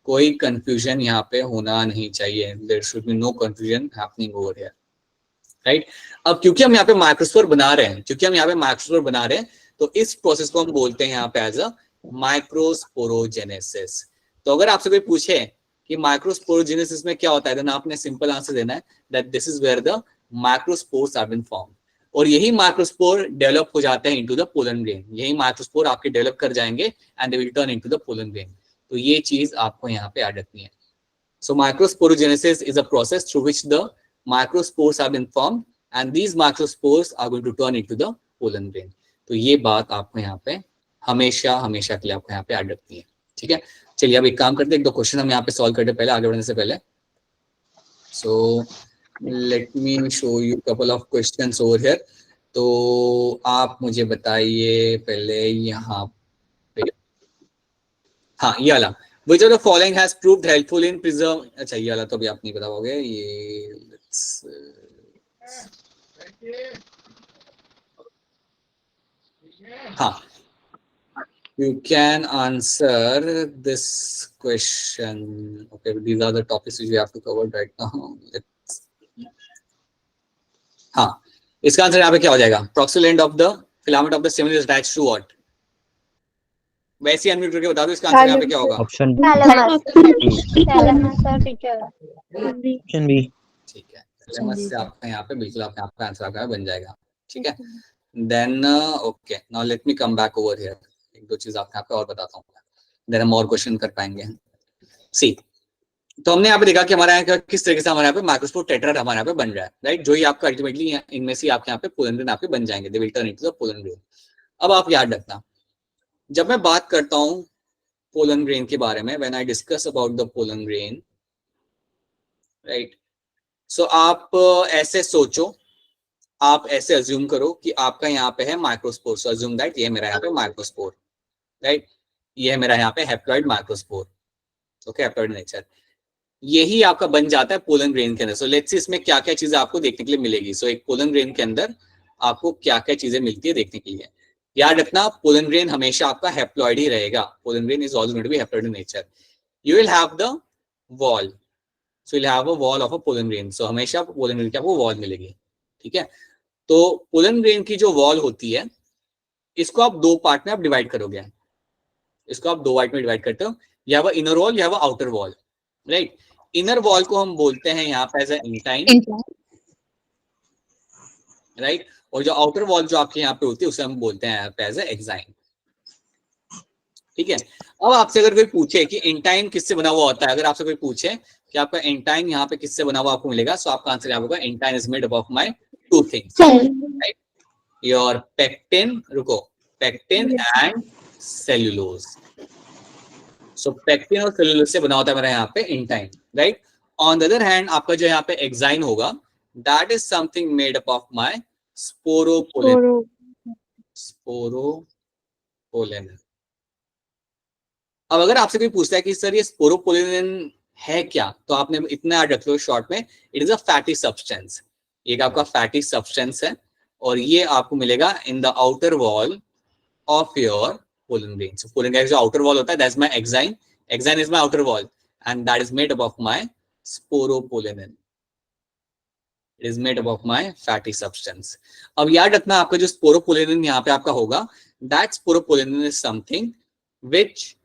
कोई कंफ्यूजन यहाँ पे होना नहीं चाहिए, there should be no confusion happening over here, right. अब क्योंकि हम यहाँ पे माइक्रोस्पोर बना रहे हैं, तो इस प्रोसेस को हम बोलते हैं यहाँ पे एज अ माइक्रोस्पोरोजेनेसिस। तो अगर आपसे कोई पूछे कि माइक्रोस्पोरोजेनेसिस में क्या होता है, देन आपने सिंपल आंसर देना है that this is where the microspores are been form, और यही माइक्रोस्पोर डेवलप हो जाते हैं इनटू द पोलन ग्रेन। यही माइक्रोस्पोर आपके डेवलप कर जाएंगे and they will turn into the pollen grain. तो ये चीज आपको यहाँ पे याद रखनी है। So microsporogenesis is a process through which the microspores have been formed and these microspores are going to turn into the pollen grain। तो ये बात आपको यहाँ पे हमेशा के लिए आपको यहाँ पे याद रखनी है। ठीक है, चलिए अब एक काम करते हैं, एक दो क्वेश्चन हम यहाँ पे सॉल्व करते पहले, आगे बढ़ने से पहले। So let me show you couple of questions over here. तो आप मुझे बताइए पहले यहाँ पे, हाँ ये वाला, which of the following has proved helpful in preserve, अच्छा ये वाला तो अभी आप नहीं बता पाओगे, ये हाँ, you can answer this question, okay, these are the topics which we have to cover right now। हाँ, इसका आंसर यहाँ पे क्या हो जाएगा, proximal end of the filament of the stem is attached to what? वैसे ही अनम्यूट करके बता दो, इसका आंसर यहाँ पे क्या होगा?
Option B.
ठीक है, थैलेमस से आपका यहाँ पे बिल्कुल आपका आंसर आपका बन जाएगा। ठीक है, then okay, now let me come back over here, एक दो चीज आपको यहाँ पे और बताता हूँ, देन हम और क्वेश्चन कर पाएंगे। सी, तो हमने यहाँ पे देखा कि हमारे यहाँ किस तरीके से हमारे यहाँ पे माइक्रोस्पोर टेट्राड हमारे यहाँ पे बन रहा है, राइट। जो ही आपका अल्टीमेटली इनमें से आपके यहाँ पे पोलन ग्रेन आपके बन जाएंगे, दे will turn into the pollen grain. अब आप याद रखना, जब मैं बात करता हूँ पोलन ग्रेन के बारे में, when I discuss about the pollen grain, right, so आप ऐसे सोचो, आप ऐसे अज्यूम करो कि आपका यहाँ पे है माइक्रोस्पोर। सो अज्यूम दैट ये मेरा यहाँ पे माइक्रोस्पोर, राइट, ये है मेरा यहाँ पे haploid microspore, okay, haploid nature. यही आपका बन जाता है पोलन ग्रेन के अंदर। सो लेट्स सी इसमें क्या क्या चीजें आपको देखने के लिए मिलेगी। सो एक पोलन ग्रेन के अंदर आपको क्या क्या चीजें मिलती है देखने के लिए। याद रखना, पोलन ग्रेन हमेशा आपका हैप्लॉइड ही रहेगा। Pollen grain is also going to be haploid in nature. You will have the wall, so you'll have a wall of a pollen grain। so हमेशा पोलन ग्रेन की आपको वॉल मिलेगी। ठीक है, तो पोलन ग्रेन की जो वॉल होती है, इसको आप दो पार्ट में आप डिवाइड करोगे, इसको आप दो पार्ट में डिवाइड करते हो, you have a inner wall, you have a outer wall, right. Inner wall को हम बोलते हैं यहाँ पे एज इंटाइन, राइट, और जो आउटर वॉल जो आपके यहाँ पे होती है उसे हम बोलते हैं यहाँ पे एज एक्साइन। ठीक है, अब आपसे अगर कोई पूछे कि इंटाइन किससे बना हुआ होता है, अगर आपसे कोई पूछे कि आपका इंटाइन यहाँ पे किससे बना हुआ आपको मिलेगा, सो आपका आंसर यहाँ होगा intine is made up of my two things, right, your pectin, रुको, pectin and cellulose. So pectin और सेल्यूलोज से बना होता है मेरा यहाँ पे intine, right. On the other hand आपका जो यहाँ पे एक्साइन होगा, that is something made up of my sporopollenin, sporopollenin. अब अगर आपसे कोई पूछता है कि सर ये स्पोरोपोलेन है क्या, तो आपने इतना याद रख लो शॉर्ट में, it is a fatty substance. एक आपका फैटी सब्सटेंस है और ये आपको मिलेगा in the outer wall of your pollen grain. So pollen grain जो आउटर वॉल होता है, that's my exine, exine is my outer wall and that is made up of my sporopollenin, it is made up of my fatty substance. अब याद रखना, आपका जो स्पोरोपोलेन यहाँ पे आपका होगा, that sporopollenin is something which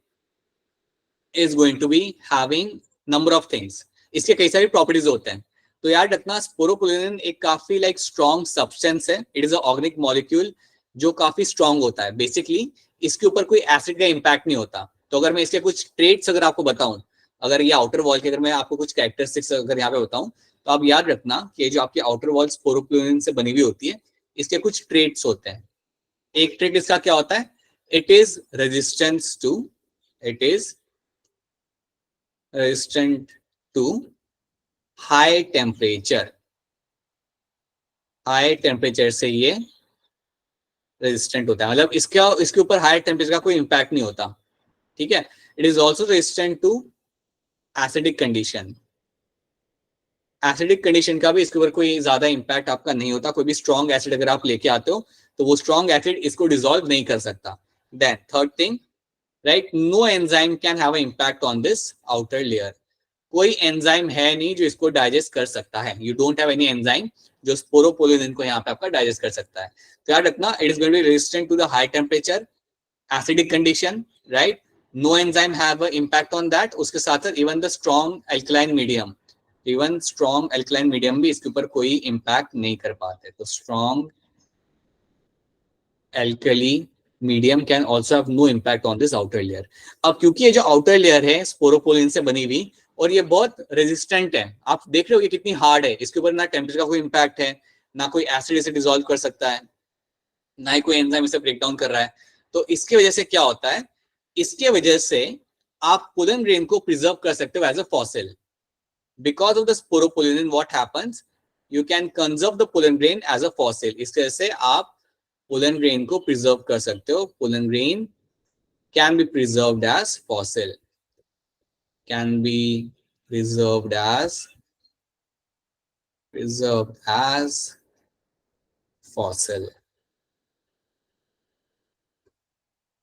is going to be having number of things। इसके कई सारी प्रॉपर्टीज होते हैं। तो याद रखना, स्पोरोपोलेन एक काफी लाइक स्ट्रॉन्ग सब्सटेंस है, it is a organic molecule जो काफी स्ट्रॉन्ग होता है। बेसिकली इसके ऊपर कोई एसिड का इंपैक्ट नहीं होता। तो अगर मैं इसके कुछ ट्रेट्स अगर आपको बताऊं, अगर ये आउटर वॉल के अगर मैं आपको कुछ कैरेक्टरिस्टिक्स अगर यहाँ पे बताऊं, तो आप याद रखना कि ये जो आपकी आउटर वॉल स्पोरोपोलेन से बनी हुई होती है, इसके कुछ ट्रेट्स होते हैं। एक ट्रेट इसका क्या होता है, it is resistance to, it is resistant to high temperature, high temperature से ये रेजिस्टेंट होता है, मतलब इसके ऊपर हाई टेम्परेचर का कोई इंपैक्ट नहीं होता। ठीक है, it is also resistant to acidic condition, acidic condition का भी इसके ऊपर कोई ज्यादा इम्पैक्ट आपका नहीं होता। कोई भी स्ट्रॉन्ग एसिड अगर आप लेके आते हो तो वो स्ट्रॉन्ग एसिड इसको डिसॉल्व नहीं कर सकता। Then third thing, right, no enzyme can have a impact on this outer layer. कोई एंजाइम है नहीं जो इसको डाइजेस्ट कर सकता है। You don't have any enzyme जो स्पोरोपोलिन को यहाँ पे आपका डाइजेस्ट कर सकता है। तो याद रखना, it is going to be resistant to the high temperature, acidic condition, right, no enzyme have a impact on that. उसके साथ even the strong alkaline medium, even strong alkaline medium भी इसके ऊपर कोई इम्पैक्ट नहीं कर पाते। तो strong alkali medium can also have no impact on this outer layer. अब क्योंकि ये जो आउटर लेयर है स्पोरोपोलिन से बनी हुई और ये बहुत रेजिस्टेंट है, आप देख रहे हो ये कितनी हार्ड है, इसके ऊपर ना टेम्परेचर का कोई इम्पैक्ट है, ना कोई एसिड इसे डिसॉल्व कर सकता है, ना ही कोई एंजाइम इसे ब्रेक डाउन कर रहा है। तो इसकी वजह से क्या होता है, इसके वजह से आप पोलन ग्रेन को प्रिजर्व कर सकते हो as a fossil. Because of the sporopollenin what happens, you can conserve the pollen grain as a fossil. इसकी वजह से आप पोलन ग्रेन को प्रिजर्व कर सकते हो। Pollen grain can be preserved as fossil, can be preserved as fossil,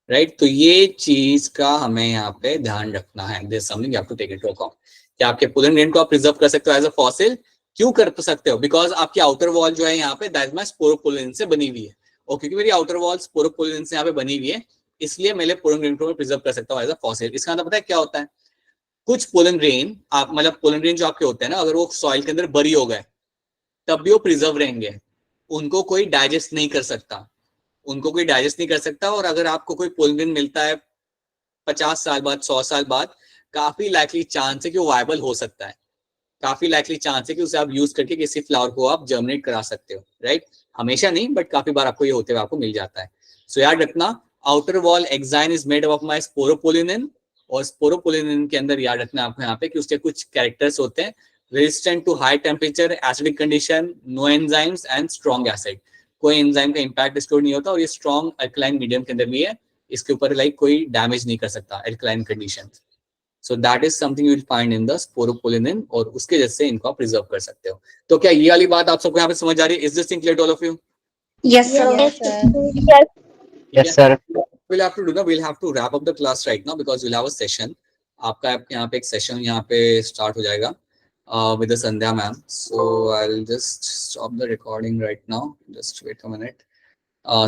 right. तो ये चीज का हमें यहाँ पे ध्यान रखना है। This something you have to take into account कि आपके पोलन ग्रेन को आप प्रिजर्व कर सकते हो एज अ फॉसिल। क्यों कर सकते हो? बिकॉज आपकी आउटर वॉल जो है यहाँ पे दैट माय स्पोरोपोलिन से बनी हुई है, और क्योंकि मेरी आउटर वॉल स्पोरोपोलिन से यहाँ पे बनी हुई है, इसलिए मैं पोलन ग्रेन को प्रिजर्व कर सकता हूँ एज अ फॉसिल। इसका मतलब पता है क्या होता है, कुछ पोलन ग्रेन आप मतलब पोलन ग्रेन जो आपके होते हैं ना, अगर वो सॉइल के अंदर बरी हो गए तब भी वो प्रिजर्व रहेंगे, उनको कोई डाइजेस्ट नहीं कर सकता, उनको कोई डाइजेस्ट नहीं कर सकता। और अगर आपको कोई पोलन ग्रेन मिलता है 50 साल बाद, 100 साल बाद, काफी लाइकली चांस है कि वो वायबल हो सकता है, काफी लाइकली चांस है कि उसे आप यूज करके किसी फ्लावर को आप जर्मिनेट करा सकते हो, राइट। हमेशा नहीं, बट काफी बार आपको ये होते हुए आपको मिल जाता है। सो याद रखना, outer wall exine is made of my sporopollenin, और स्पोरोपोलिन के अंदर याद रखना आपको यहाँ पे कि उसके कुछ कैरेक्टर्स होते हैं, resistant to high temperature, acidic condition, no enzymes and strong acid. कोई एंजाइम का इंपैक्ट इसके ऊपर नहीं होता, और ये स्ट्रॉन्ग अल्कलाइन मीडियम के अंदर भी है, इसके ऊपर लाइक कोई डैमेज नहीं कर सकता alkaline condition. So that is something you will find in the sporopollenin, और उसके जैसे इनको आप प्रिजर्व कर सकते हो। तो क्या ये वाली बात आप सबको यहाँ पे समझ आ रही है? Is this thing clear to all of you?
Yes, sir.
Yes, sir.
Yes, sir.
We'll have to do that. We'll have to wrap up the class right now because we'll have a session. आपका यहाँ पे एक session यहाँ पे start हो जाएगा with the Sandhya ma'am. So I'll just stop the recording right now. Just wait a minute.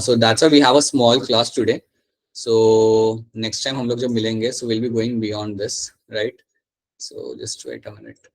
So that's why we have a small class today. So next time हम लोग जब मिलेंगे, so we'll be going beyond this, right? So just wait a minute.